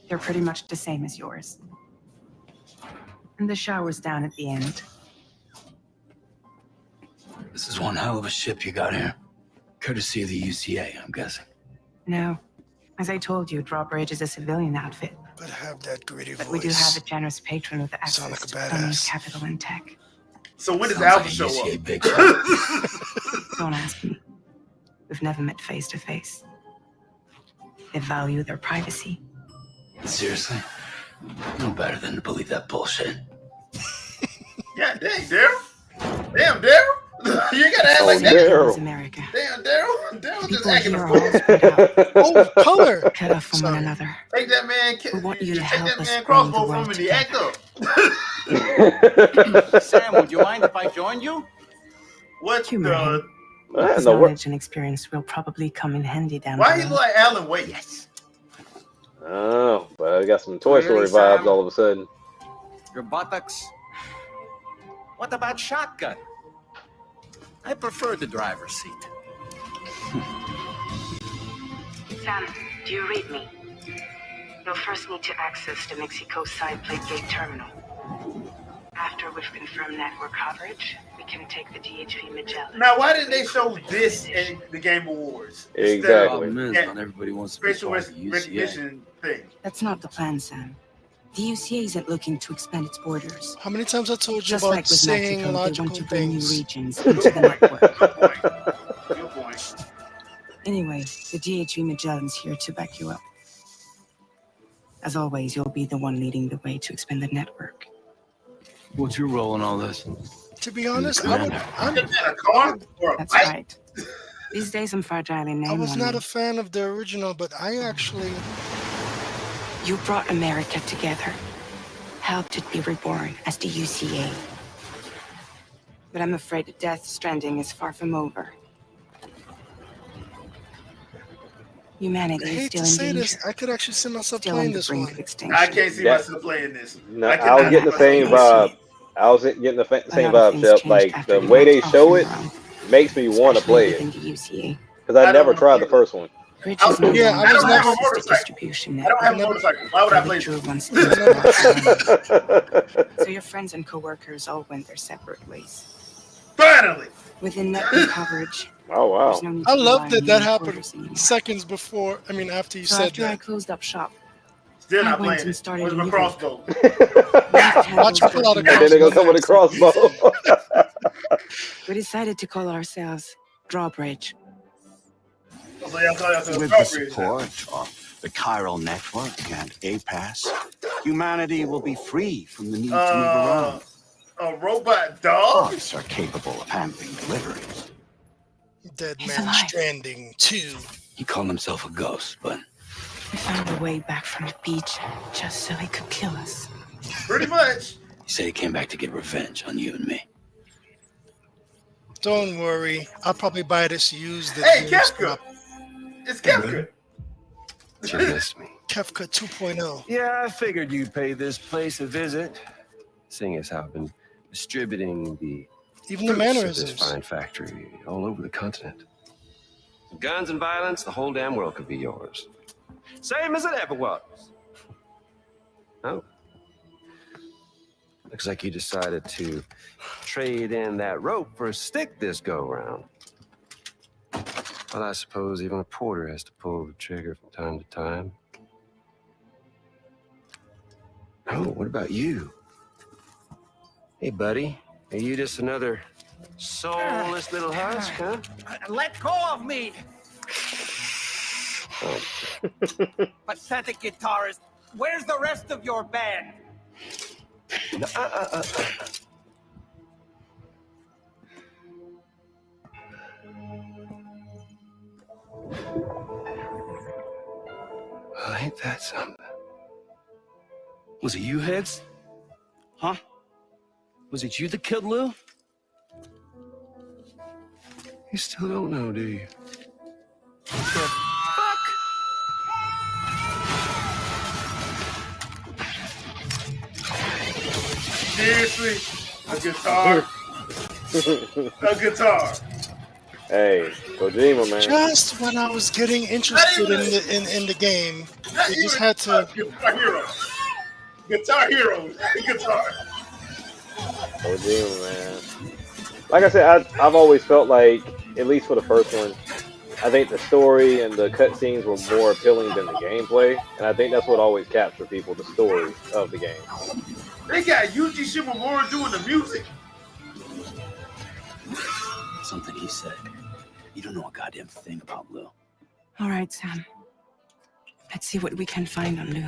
They're pretty much the same as yours. And the shower's down at the end. This is one hell of a ship you got here. Courtesy of the UCA, I'm guessing. No. As I told you, Drawbridge is a civilian outfit. But have that gritty voice. But we do have a generous patron with access Sound like a to plenty of badass. capital and tech. So when does Sounds Alpha like a show UCA up? big shot. Don't ask me. We've never met face to face. They value their privacy. Seriously? No better than to believe that bullshit. Yeah, dang, Daryl. Damn, Daryl. You gotta act like that. Daryl. America. Damn, Daryl. Daryl just People acting a here are fool. all spread out, Oh, color. cut off from one another. Take that man. We want you to Take help that us man bring the crossbow world from him and he act up. Sam, would you mind if I joined you? What Humor the? him. What in His the world? knowledge and experience will probably come in handy down Why the he road. look like Alan Wake? Yes. Oh, but I got some Toy Story Really, vibes Sam? all of a sudden. Your buttocks? What about shotgun? I prefer the driver's seat. Sam, do you read me? You'll first need to access the Mexico side plate gate terminal. After we've confirmed network coverage, we can take the DHV Magellan. Now, why didn't they show this in the Game Awards? Exactly. Problem is, that not everybody wants to be facial part of the UCA. recognition thing. That's not the plan, Sam. The UCA isn't looking to expand its borders. How many times I told you Just about like with saying Mexico, they logical want to bring new things? regions into the network. Good point. Good point. Anyway, the DHV Magellan's here to back you up. As always, you'll be the one leading the way to expand the network. What's your role in all this? To be honest, I would. Is that a car or a That's bike? right. These days I'm fragile in name. I was on not me. a fan of the original, but I actually. You brought America together, helped it be reborn as the UCA. But I'm afraid Death Stranding is far from over. I Humanity is hate still to in say danger. this. I could actually see myself Still on playing the this brink one. of extinction. I can't see That- myself playing this. No, I I was cannot getting the see same myself vibe. I was getting the same lot of vibe, things Shep. changed Like after the we way they went show off it on our own, makes me want to play especially it within the UCA. because I I never don't tried get the it. first one. Bridge is no Yeah, longer I was don't have a never. the motorcycle. distribution I don't have a network. motorcycle. Why would I play The this? true ones things were. So your friends and coworkers all went their separate ways. Finally. Within network coverage, Oh wow! there's no need I to love rely that on that new happened quarters anymore. seconds before. I mean, after you So said after I that. closed up shop, Still I not went playing and it. started Where's a my new crossbow? Watch you pull out a And then they're gonna come with a crossbow. crossbow. We decided to call ourselves Drawbridge. So y'all thought y'all said With the Drawbridge. support of the chiral network and APAS, humanity will be free from the need to move around. A robot dog? Bots are capable of handling deliveries. Dead He's Man alive. Stranding 2. He called himself a ghost, but We found a way back from the beach just so he could kill us. Pretty much. he said he came back to get revenge on you and me. Don't worry. I'll probably buy this used. at Hey, GameStop. Kefka. It's Kefka. You missed me. Kefka 2.0. Yeah, I figured you'd pay this place a visit, seeing as how I've been distributing the Even the fruits of this mannerisms. fine factory all over the continent. Guns and violence, the whole damn world could be yours. Same as it ever was. Oh. Looks like you decided to trade in that rope for a stick this go-round. Well, I suppose even a porter has to pull the trigger from time to time. Oh, what about you? Hey, buddy. Are you just another soulless little husk, huh? Let go of me! Pathetic guitarist. Where's the rest of your band? No, Well, ain't Ain't that something? Was it you, Heads? Huh? Was it you that killed Lou? You still don't know, do you? Seriously? A guitar? A guitar. Hey, Kojima, man. Just when I was getting interested in the game, they just had to. Guitar Hero. Guitar Hero. Guitar. Kojima, man. Like I said, I've always felt like, at least for the first one, I think the story and the cutscenes were more appealing than the gameplay, and I think that's what always captured people, the story of the game. They got Yuji Shimomura doing the music. Something he said. You don't know a goddamn thing about Lou. All right, Sam. Let's see what we can find on Lou.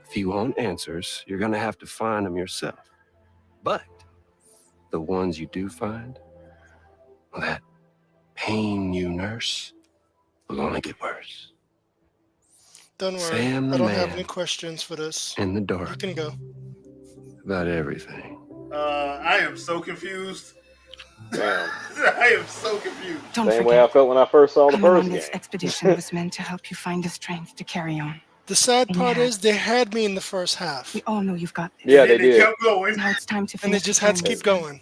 If you want answers, you're gonna have to find them yourself. But the ones you do find, well, that pain you nurse will only get worse. Don't worry, Sam I the don't have man any questions for this. in the You dark can go. about everything. I am so confused. Damn. I am so confused. Don't Same way forget, I felt when I first saw the coming first on this game. expedition was meant to help you find the strength to carry on. The sad part Yeah. is they had me in the first half, We all know you've got this. Yeah, they did. Kept going. Now it's time to and they finish. just the had to journey. keep going.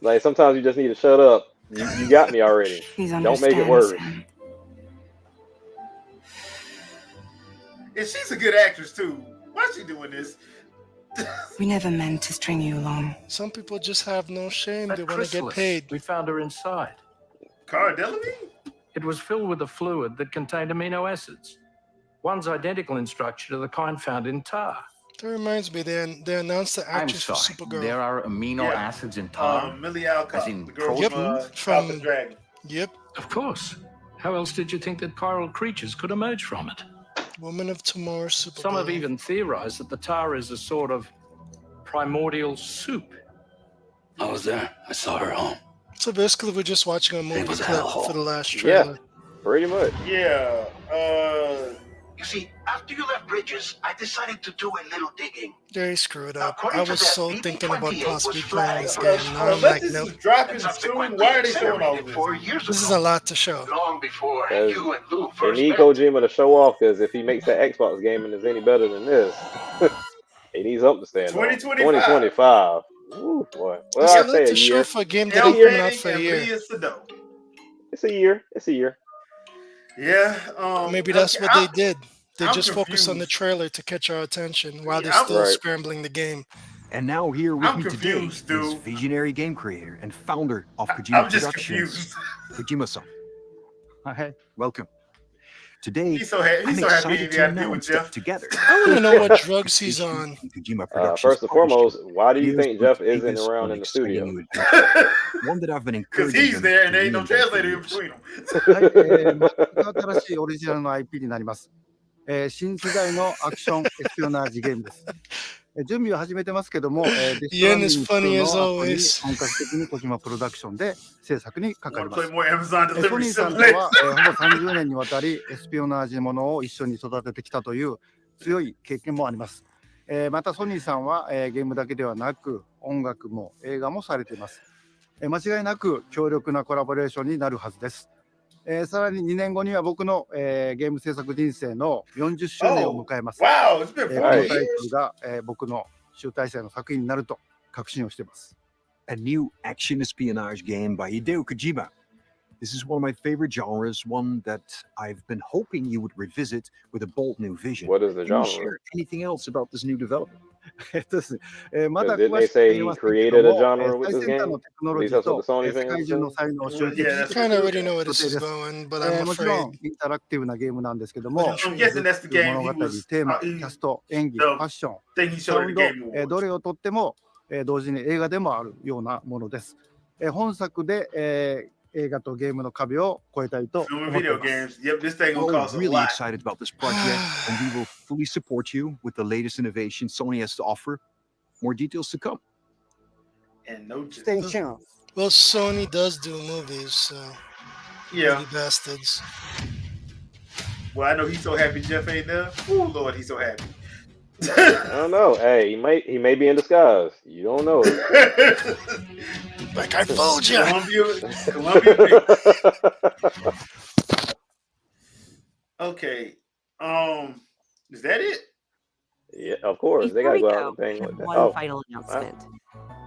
Like, sometimes you just need to shut up. You got me already. Please Don't make it understand, worse. Sam. And she's a good actress too. Why is she doing this? We never meant to string you along. Some people just have no shame. That They want to get chrysalis, paid. we found her inside. Cara Delevingne? It was filled with a fluid that contained amino acids. One's identical in structure to the kind found in tar. That reminds me, they announced the I'm actress for sorry. Supergirl. There are amino Yeah. acids in tar. Millie Alcott, As in the girl Yep, from House from- of Dragon. Yep, Of course. How else did you think that chiral creatures could emerge from it? Woman of Tomorrow, Supergirl. Some have even theorized that the tar is a sort of primordial soup. I was there. I saw her home. So basically, we're just watching a movie was a clip hellhole. for the last Yeah, trailer. pretty much. Yeah. You see, after you left Bridges, I decided to do a little digging. They screwed up. According I to was that, so BB-28 thinking about possibly was playing this flagged. game. Now I'm Unless like, this nope. is dropping And soon, subsequently why are they showing all incinerated this? 4 years This is ago, a lot to show. long before Yes. you and Lou They first need met. Kojima to show off, because if he makes that Xbox game and is any better than this, he needs something to stand on. 2025. 2025. Ooh, boy. Well, It's I a lot say a to show year. for a game that Elle ain't coming out Fanning for a and year. Leah Sado. It's a year. It's a year. Yeah. Maybe that's okay, what they did. They I'm just focused on the confused. trailer to catch our attention while they're I'm- still Right. scrambling the game. And now here with I'm me confused, today is dude. visionary game creator and founder of Kojima I'm just Productions, confused. Kojima-san. Hi, welcome. Today, He's so happy. I'm He's so happy excited he to got to deal with announce Jeff. that together. I want to know what drugs he's on. Kojima Productions First and foremost, why do you Here's think what Jeff isn't is around an in the exciting studio? new adventure. One that I've been Because encouraging he's them there and to there ain't no reinvent for translator in years. between them. はい、全く新しいオリジナルの IP になります。新世代のアクションエスピオナージゲームです。準備は始めてますけども、デストランディング Yen is funny as 2の後に always. 本格的に小島プロダクションで制作にかか I り want ま to す play。more Amazon ソ Delivery ニーさんと Simulator. は、ほぼ30年にわたりエスピオナージものを一緒に育ててきたという強い経験もあります。またソニーさんは、ゲームだけではなく音楽も映画もされています。間違いなく強力なコラボレーションになるはずです。さらに2年後には僕の、ゲーム制作人生の40周年を迎えます。 Wow, it's been この 40 タイ years. トルが、僕の集大成の作品になると確信をしています。A new action espionage game by Hideo Kojima. This is one of my favorite genres, one that I've been hoping you would revisit with a bold new vision. What is the Can you genre? share anything else about this new development? ですね。まだ Didn't 詳 they しくは say 言え he ませんけど created a も、 genre with 最 this 先端 game? のテクノ At ロ least ジー that's what と the Sony 世界 fans 中の say. 才能を集 Well, 結 yeah, し that's Kind of already know 予 where 定 this で is す。going, but I'm もちろ afraid. んインタラクティブなゲームなんですけども、 I'm guessing that's the game 物 he 語、 was. テーマ、 he- キャスト、演技、 the ファッション、 thing he サ showed ウ at ン the ド、 Game ど Awards. れをとっても、同時に映画でもあるようなものです。本作で、映画とゲームの壁を越えたいと Film 思 and ってい video ます games. Yep, this thing gonna We're cost a really lot. excited about this project, and we will fully support you with the latest innovation Sony has to offer. More details to come. And no Stay tuned. Well, Sony does do movies, so Yeah. Greedy bastards. Well, I know he's so happy Jeff ain't there. Oh Lord, he's so happy. I don't know. Hey, he may be in disguise. You don't know it. Like I fooled you. Columbia Picks. Okay. Is that it? Yeah, of course. They Before gotta we go out go, and thing I have like that. one Oh, final announcement.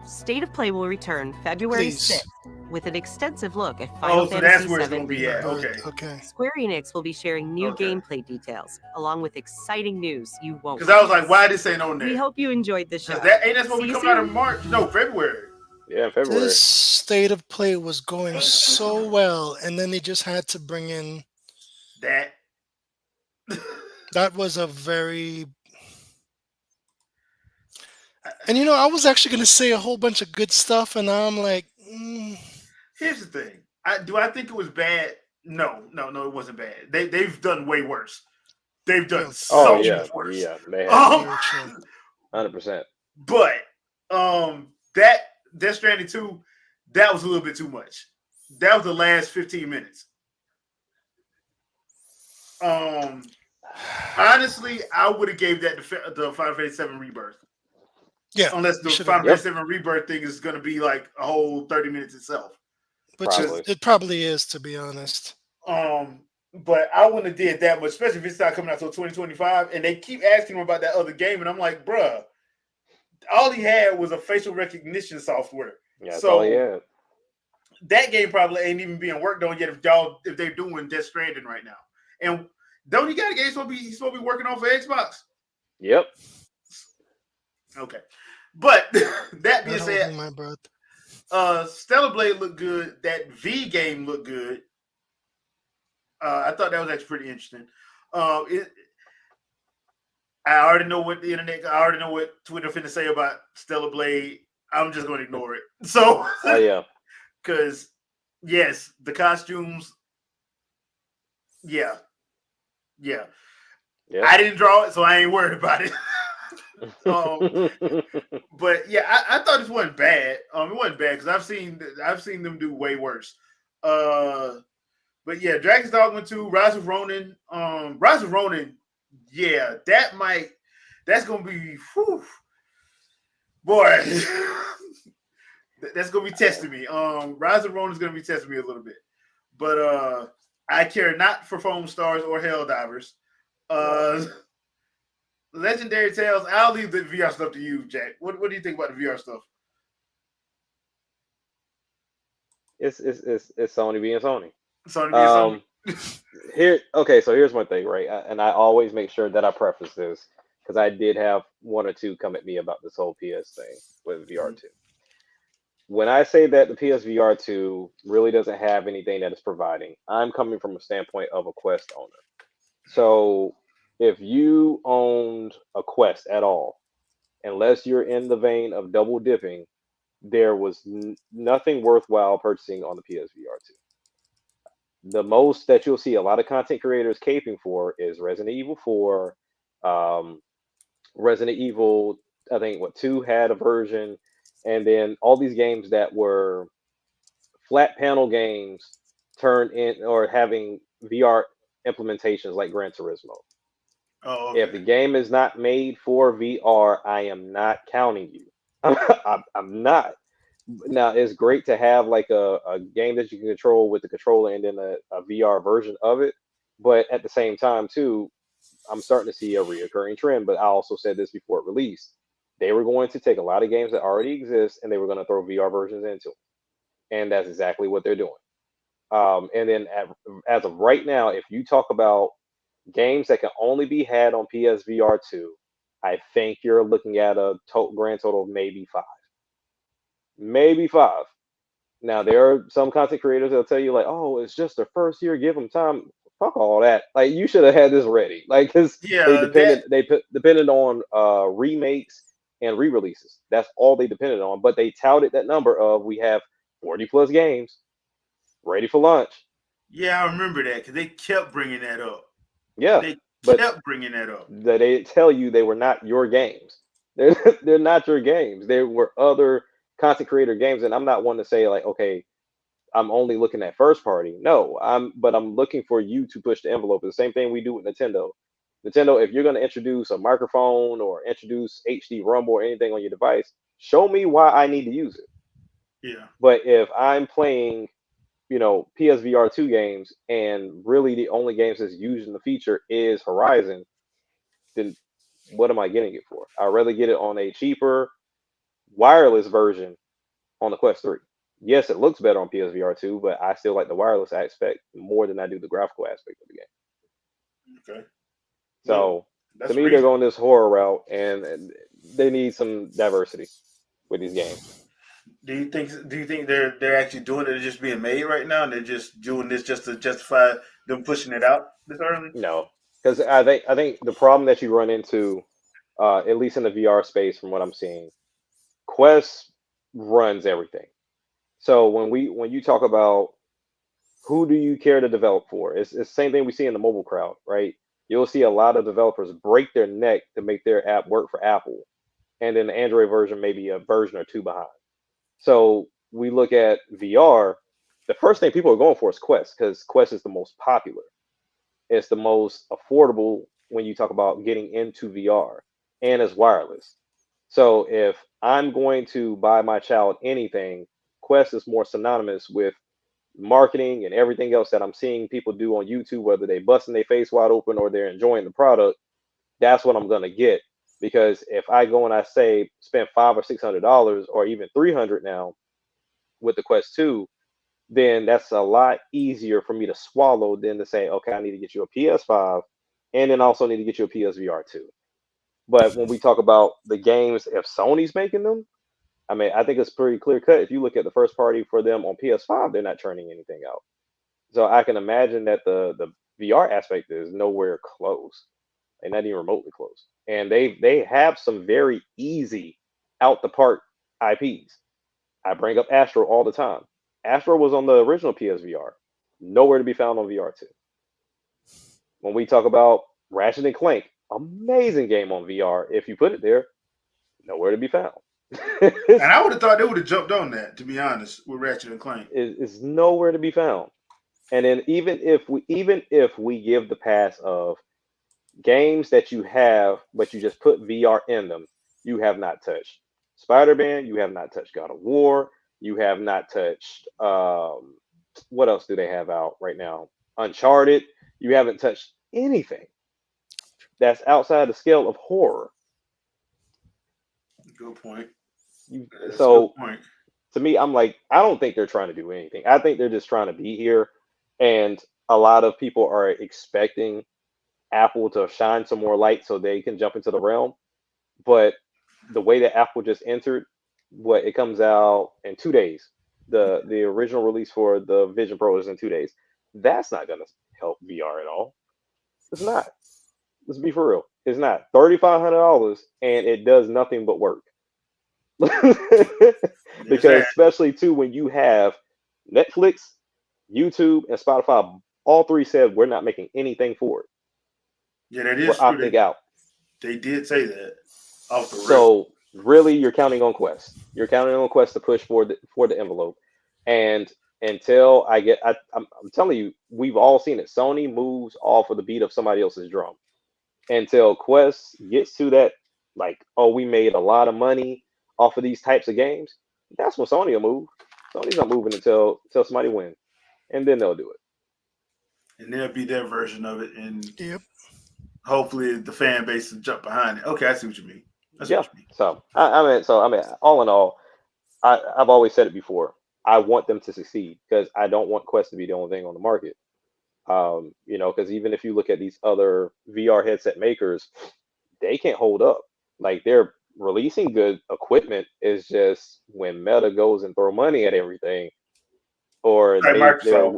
State of Play will return February Please. 6th with an extensive look at Final Oh, so Fantasy that's where it's VII gonna be at. Rebirth. Okay. Okay. Square Enix will be sharing new Okay. gameplay details, along with exciting news you won't Because I was miss. like, why this ain't on there? We hope you enjoyed the show. Because that ain't supposed See to be you coming out soon. in March. No, February. yeah, February. This State of Play was going so well, and then they just had to bring in. That. That was a very. And I was actually going to say a whole bunch of good stuff, and now I'm like, Here's the thing. Do I think it was bad? No, it wasn't bad. They've done way worse. They've done so much worse. Yeah, they have. 100%. But that Death Stranding 2, that was a little bit too much. That was the last 15 minutes. Honestly, I would have gave that the Final Fantasy 7 Rebirth. Yeah. Unless the Final Fantasy 7 Rebirth thing is going to be like a whole 30 minutes itself. Which it probably is, to be honest. But I wouldn't have did that much, especially if it's not coming out until 2025. And they keep asking him about that other game, and I'm like, bruh, all he had was a facial recognition software. Yeah, that's all he had. That game probably ain't even being worked on yet if they're doing Death Stranding right now. And don't you got a game he's supposed to be working on for Xbox? Yep. Okay. But that being said, my breath. Stellar Blade looked good. That V game looked good. I thought that was actually pretty interesting. I already know what I already know what Twitter finna say about Stellar Blade. I'm just going to ignore it. So, yeah, because yes, the costumes. Yeah. I didn't draw it, so I ain't worried about it. But yeah, I thought this wasn't bad. It wasn't bad because I've seen them do way worse. But yeah, Dragon's Dogma 2, Rise of Ronin. Rise of Ronin, yeah, that's gonna be boy. That's gonna be testing me. Rise of Ronin is gonna be testing me a little bit. But I care not for Foam Stars or Helldivers. Legendary Tales, I'll leave the VR stuff to you, Jack. What do you think about the VR stuff? It's Sony being Sony. Sony being Sony. So here's one thing, right? And I always make sure that I preface this because I did have one or two come at me about this whole PS thing with VR2. When I say that the PSVR 2 really doesn't have anything that it's providing, I'm coming from a standpoint of a Quest owner. So if you owned a Quest at all, unless you're in the vein of double dipping, there was nothing worthwhile purchasing on the PSVR 2. The most that you'll see a lot of content creators caping for is Resident Evil 4, Resident Evil, I think 2 had a version, and then all these games that were flat panel games turned in or having VR implementations like Gran Turismo. Oh, okay. If the game is not made for VR, I am not counting you. I'm not. Now, it's great to have like a game that you can control with the controller and then a VR version of it. But at the same time, too, I'm starting to see a reoccurring trend. But I also said this before it released. They were going to take a lot of games that already exist and they were going to throw VR versions into them. And that's exactly what they're doing. And then as of right now, if you talk about games that can only be had on PSVR 2, I think you're looking at a grand total of maybe 5. Maybe 5. Now, there are some content creators that'll tell you, like, oh, it's just the first year, give them time. Fuck all that. Like, you should have had this ready. Like, because they depended on remakes and re-releases. That's all they depended on. But they touted that number of we have 40 plus games ready for launch. Yeah, I remember that because they kept bringing that up. Yeah, they kept bringing that up. That they tell you they were not your games. They're not your games. They were other content creator games, and I'm not one to say like, okay, I'm only looking at first party. No, but I'm looking for you to push the envelope. The same thing we do with Nintendo. Nintendo, if you're going to introduce a microphone or introduce HD Rumble or anything on your device, show me why I need to use it. Yeah. But if I'm playing, PSVR 2 games and really the only games that's using the feature is Horizon, then what am I getting it for? I'd rather get it on a cheaper wireless version on the Quest 3. Yes, it looks better on PSVR 2, but I still like the wireless aspect more than I do the graphical aspect of the game. Okay. So That's to me, they're reasonable. going this horror route, and they need some diversity with these games. Do you think they're actually doing it just being made right now, and they're just doing this just to justify them pushing it out this early? No, because I think the problem that you run into, at least in the VR space, from what I'm seeing, Quest runs everything. So when you talk about who do you care to develop for, it's the same thing we see in the mobile crowd, right? You'll see a lot of developers break their neck to make their app work for Apple, and then the Android version may be a version or two behind. So we look at VR. The first thing people are going for is Quest because Quest is the most popular. It's the most affordable when you talk about getting into VR, and it's wireless. So if I'm going to buy my child anything, Quest is more synonymous with marketing and everything else that I'm seeing people do on YouTube, whether they busting their face wide open or they're enjoying the product. That's what I'm gonna get. Because if I go and I say spend $500 or $600 or even $300 now with the Quest 2, then that's a lot easier for me to swallow than to say, okay, I need to get you a PS5 and then also need to get you a PSVR 2. But when we talk about the games, if Sony's making them, I mean, I think it's pretty clear cut. If you look at the first party for them on PS5, they're not churning anything out. So I can imagine that the VR aspect is nowhere close, and not even remotely close. And they have some very easy out the park IPs. I bring up Astro all the time. Astro was on the original PSVR, nowhere to be found on VR2. When we talk about Ratchet and Clank, amazing game on VR. If you put it there, nowhere to be found. And I would have thought they would have jumped on that, to be honest, with Ratchet and Clank. It's nowhere to be found. And then even if we give the pass of games that you have, but you just put VR in them, you have not touched Spider-Man, you have not touched God of War, you have not touched what else do they have out right now? Uncharted. You haven't touched anything that's outside the scale of horror. Good point. So to me, I'm like, I don't think they're trying to do anything. I think they're just trying to be here. And a lot of people are expecting Apple to shine some more light so they can jump into the realm. But the way that Apple just entered, it comes out in 2 days. The original release for the Vision Pro is in 2 days. That's not going to help VR at all. It's not. Let's be for real. It's not. $3,500 and it does nothing but work. Because especially too when you have Netflix, YouTube, and Spotify, all three said we're not making anything for it. Yeah, that is we're true. opting out. They did say that off the rip. So really, you're counting on Quest. You're counting on Quest to push for the envelope. And until I'm telling you, we've all seen it. Sony moves off of the beat of somebody else's drum. Until Quest gets to that, like, oh, we made a lot of money off of these types of games. That's when Sony will move. Sony's not moving until somebody wins, and then they'll do it. And there'll be their version of it, and hopefully the fan base will jump behind it. Okay, I see what you mean. What you mean. So I mean, all in all, I've always said it before. I want them to succeed because I don't want Quest to be the only thing on the market. Because even if you look at these other VR headset makers, they can't hold up. Like, they're releasing good equipment. Is just when Meta goes and throw money at everything, or they're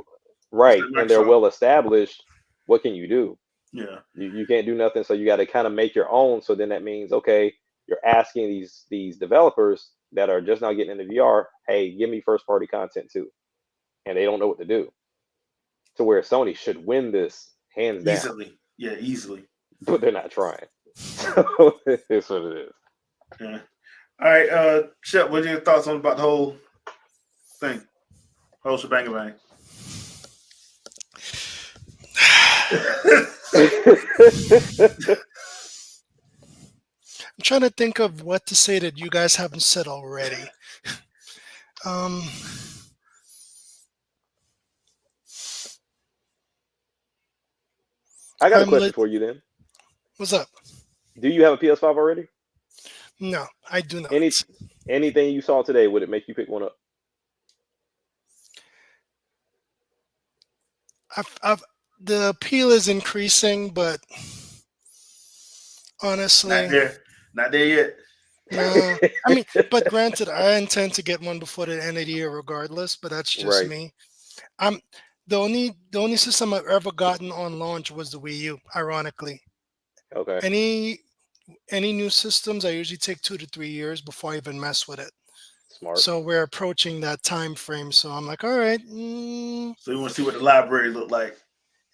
right and they're well established. What can you do? Yeah, you can't do nothing. So you got to kind of make your own. So then that means, okay, you're asking these developers that are just now getting into VR, hey, give me first party content too, and they don't know what to do. To where Sony should win this hands down. Easily. Yeah, easily. But they're not trying. So it's what it is. Yeah. All right, Shep, what are your thoughts about the whole thing? Whole shebang bang. I'm trying to think of what to say that you guys haven't said already. I got a question for you then. What's up? Do you have a PS5 already? No, I do not. Anything you saw today, would it make you pick one up? The appeal is increasing, but honestly, not there yet. No, I mean, but granted, I intend to get one before the end of the year, regardless. But that's just Right. me. I'm the only system I've ever gotten on launch was the Wii U. Ironically, Okay. any new systems, I usually take 2 to 3 years before I even mess with it. Smart. So we're approaching that time frame. So I'm like, all right. So you want to see what the library look like?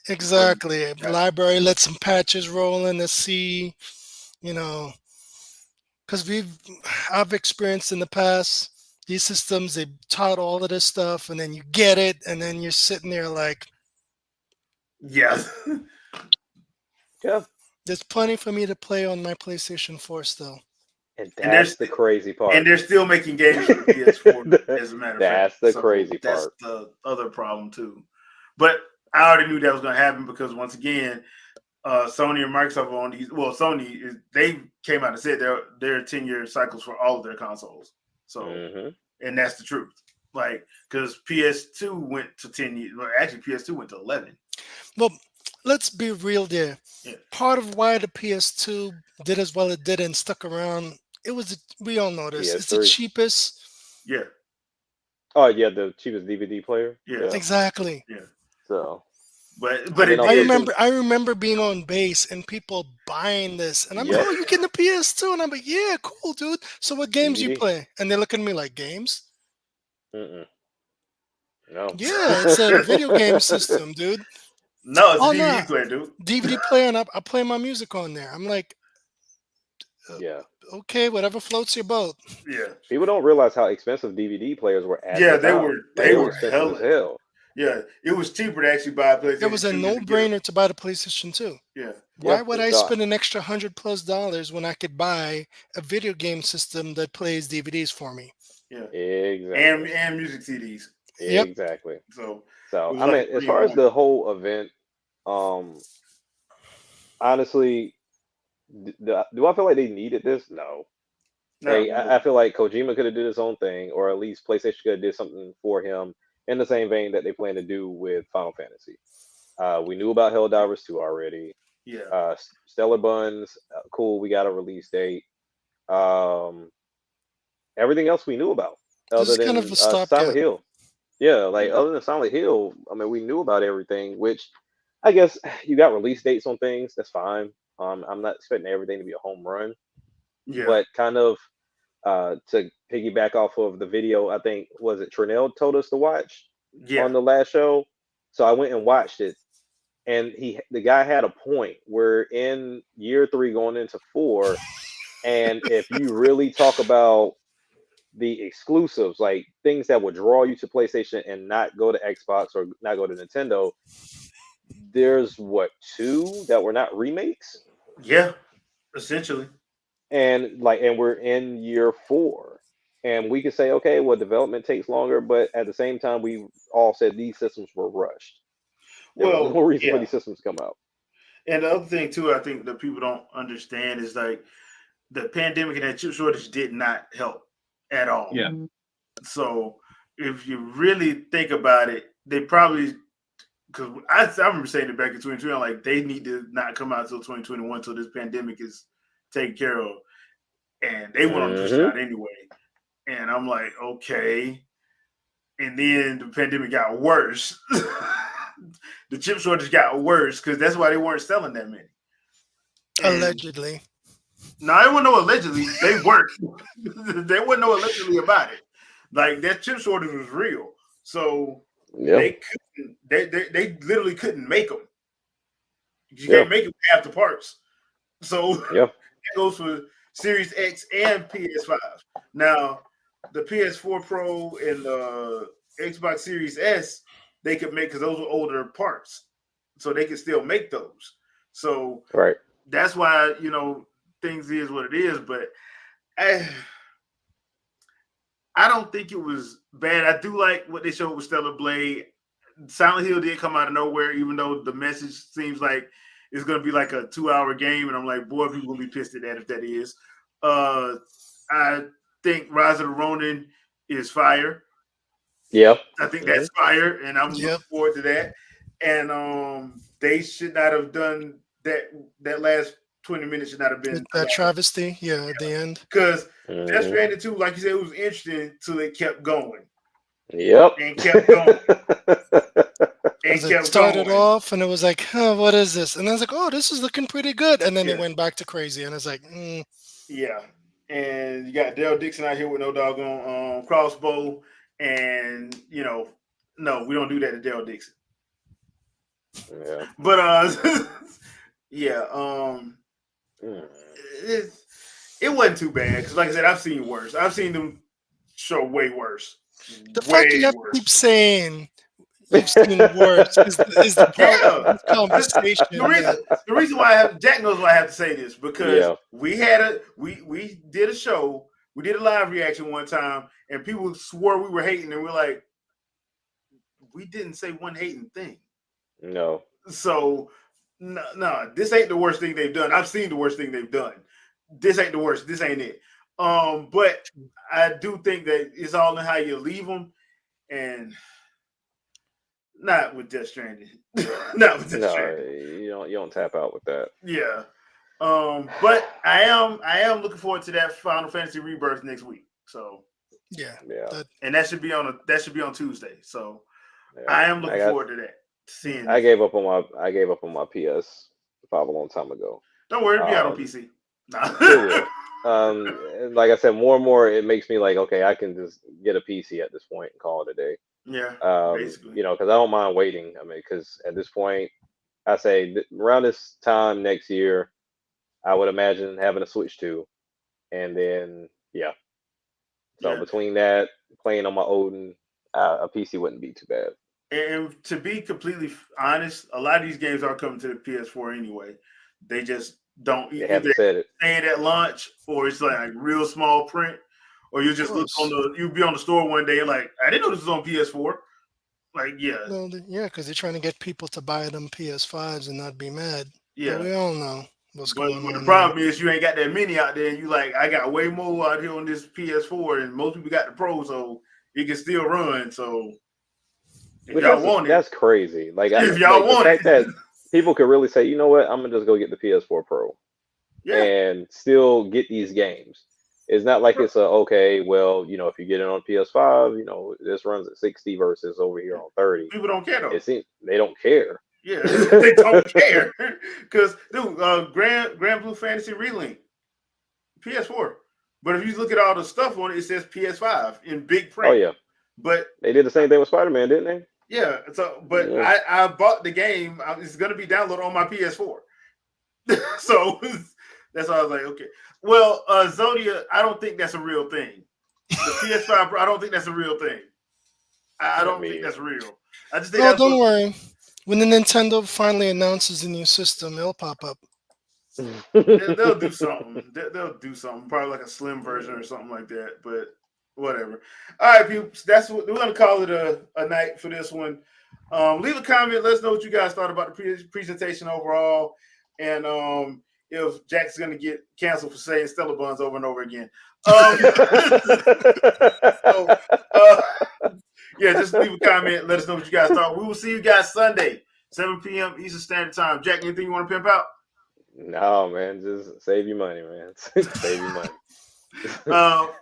Exactly. Library, let some patches roll in to see, because I've experienced in the past these systems, they taught all of this stuff, and then you get it, and then you're sitting there like, yeah. Yeah. There's plenty for me to play on my PlayStation 4 still. And that's the crazy part. And they're still making games for the PS4, as a matter of fact. That's the crazy part. That's the other problem too. But I already knew that was going to happen because once again, Sony and Microsoft are on these. Well, Sony they came out and said they're 10-year cycles for all of their consoles. So, and that's the truth. Like, because PS2 went to 10 years. Well, actually, PS2 went to 11. Well, let's be real there. Yeah. Part of why the PS2 did as well it did and stuck around, we all know this. It's the PS3. cheapest. Yeah. Oh yeah, the cheapest DVD player. Yeah. Exactly. Yeah. So, but I remember being on base and people buying this, and I'm like, oh, you getting the PS2? And I'm like, yeah, cool, dude. So what games you play? And they're looking at me like, games? No. Yeah, it's a video game system, dude. No, it's a DVD player, dude. DVD player, and I play my music on there. I'm like, yeah. Okay, whatever floats your boat. Yeah. People don't realize how expensive DVD players were at Yeah, the they time. were. Like, They were expensive as hell. Yeah, it was cheaper to actually buy a PlayStation. It was a no-brainer to buy the PlayStation 2. Yeah. Why would I spend an extra $100+ when I could buy a video game system that plays DVDs for me? Yeah. Exactly. And music CDs. Yep. Exactly. So I mean, as far as the whole event, honestly, do I feel like they needed this? No. I feel like Kojima could have did his own thing, or at least PlayStation could have did something for him in the same vein that they plan to do with Final Fantasy. We knew about Helldivers 2 already. Yeah. Stellar Buns, cool. We got a release date. Everything else we knew about, other than kind of a stopgap. Silent Hill. Yeah, like other than Silent Hill, I mean, we knew about everything. Which I guess you got release dates on things. That's fine. I'm not expecting everything to be a home run. Yeah. But kind of to piggyback off of the video, I think was it Trinell told us to watch on the last show. So I went and watched it, and the guy had a point. We're in year 3 going into 4, and if you really talk about the exclusives, like things that would draw you to PlayStation and not go to Xbox or not go to Nintendo, there's 2 that were not remakes. Yeah, essentially. And we're in year 4, and we could say, okay, well, development takes longer, but at the same time, we all said these systems were rushed. There was no reason for these systems to come out. And the other thing too, I think that people don't understand is like the pandemic and that chip shortage did not help at all. Yeah. So if you really think about it, they probably, because I remember saying it back in 2020, like they need to not come out until 2021 until this pandemic is taken care of, and they went on push out anyway. And I'm like, okay. And then the pandemic got worse. The chip shortage got worse because that's why they weren't selling that many. Allegedly. No, it wasn't no allegedly. They weren't. There wasn't no allegedly about it. Like that chip shortage was real. So they couldn't. They literally couldn't make them. You can't make them half the parts. So that goes for Series X and PS5. Now the PS4 Pro and Xbox Series S, they could make, because those were older parts, so they could still make those. So right. that's why, things is what it is. But I don't think it was bad. I do like what they showed with Stellar Blade. Silent Hill did come out of nowhere, even though the message seems like it's going to be like a 2-hour game. And I'm like, boy, people going to be pissed at that if that is. I think Rise of the Ronin is fire. Yep. I think that's fire, and I'm looking forward to that. And they should not have done that. That last 20 minutes should not have been that travesty. Yeah, at the end. Because Death Stranding 2, like you said, it was interesting till it kept going. Yep. And kept going. It started off, and it was like, what is this? And I was like, oh, this is looking pretty good. And then it went back to crazy, and it's like, Yeah. And you got Daryl Dixon out here with no doggone crossbow. And, no, we don't do that to Daryl Dixon. Yeah. But, it wasn't too bad. Because, like I said, I've seen worse. I've seen them show way worse. The fact you have to keep saying you've seen worse is the part of this conversation. The reason why Jack knows why I have to say this, because we did a show, we did a live reaction one time, and people swore we were hating, and we're like, we didn't say one hating thing. No. So no, this ain't the worst thing they've done. I've seen the worst thing they've done. This ain't the worst. This ain't it. But I do think that it's all in how you leave them, and not with Death Stranding. Not with Death Stranding. You don't tap out with that. Yeah. But I am looking forward to that Final Fantasy Rebirth next week. So yeah. And that should be on Tuesday. So I am looking forward to that. Seeing I gave up on my PS5 a long time ago. Don't worry, it'll be out on PC. Nah. Like I said, more and more it makes me like, okay, I can just get a PC at this point and call it a day. Yeah, basically. Because I don't mind waiting. I mean, because at this point, I say around this time next year, I would imagine having a Switch 2, and then So between that, playing on my Odin, a PC wouldn't be too bad. And to be completely honest, a lot of these games are coming to the PS4 anyway. They just don't. They haven't said it. Saying at launch, or it's like real small print, or you just look you'll be on the store one day like, I didn't know this was on PS4. Like, because they're trying to get people to buy them PS5s and not be mad. Yeah, but we all know what's going on. The problem is you ain't got that many out there, and you like, I got way more out here on this PS4, and most people got the Pro, so it can still run. So if y'all want it, that's crazy. Like, if y'all want the fact that people could really say, you know what, I'm gonna just go get the PS4 Pro, and still get these games. It's not like it's okay, well, if you get it on PS5, this runs at 60 versus over here on 30. People don't care though. It seems they don't care. Yeah, they don't care. Because Grand Blue Fantasy Relink, PS4. But if you look at all the stuff on it, it says PS5 in big print. Oh yeah. But they did the same thing with Spider-Man, didn't they? Yeah. So, but I bought the game. It's going to be downloaded on my PS4. So that's why I was like, okay. Well, Zodia, I don't think that's a real thing. The PS5 Pro, I don't think that's a real thing. I don't think that's real. I just think don't worry. When the Nintendo finally announces the new system, it'll pop up. They'll do something. They'll do something. Probably like a slim version or something like that. But whatever. All right, people. That's what we're gonna call it a night for this one. Leave a comment. Let us know what you guys thought about the presentation overall, and if Jack's gonna get canceled for saying Stella Buns over and over again. Just leave a comment. Let us know what you guys thought. We will see you guys Sunday, 7 p.m. Eastern Standard Time. Jack, anything you want to pimp out? No, man. Just save your money, man. Save your money.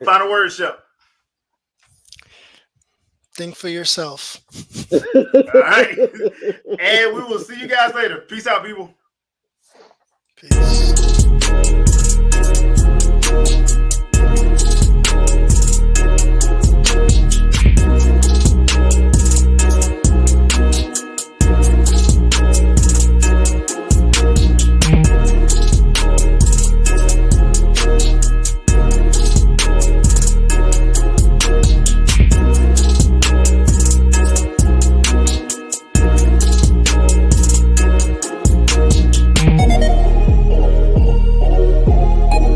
Final word, Shep. Think for yourself. All right. And we will see you guys later. Peace out, people. Peace.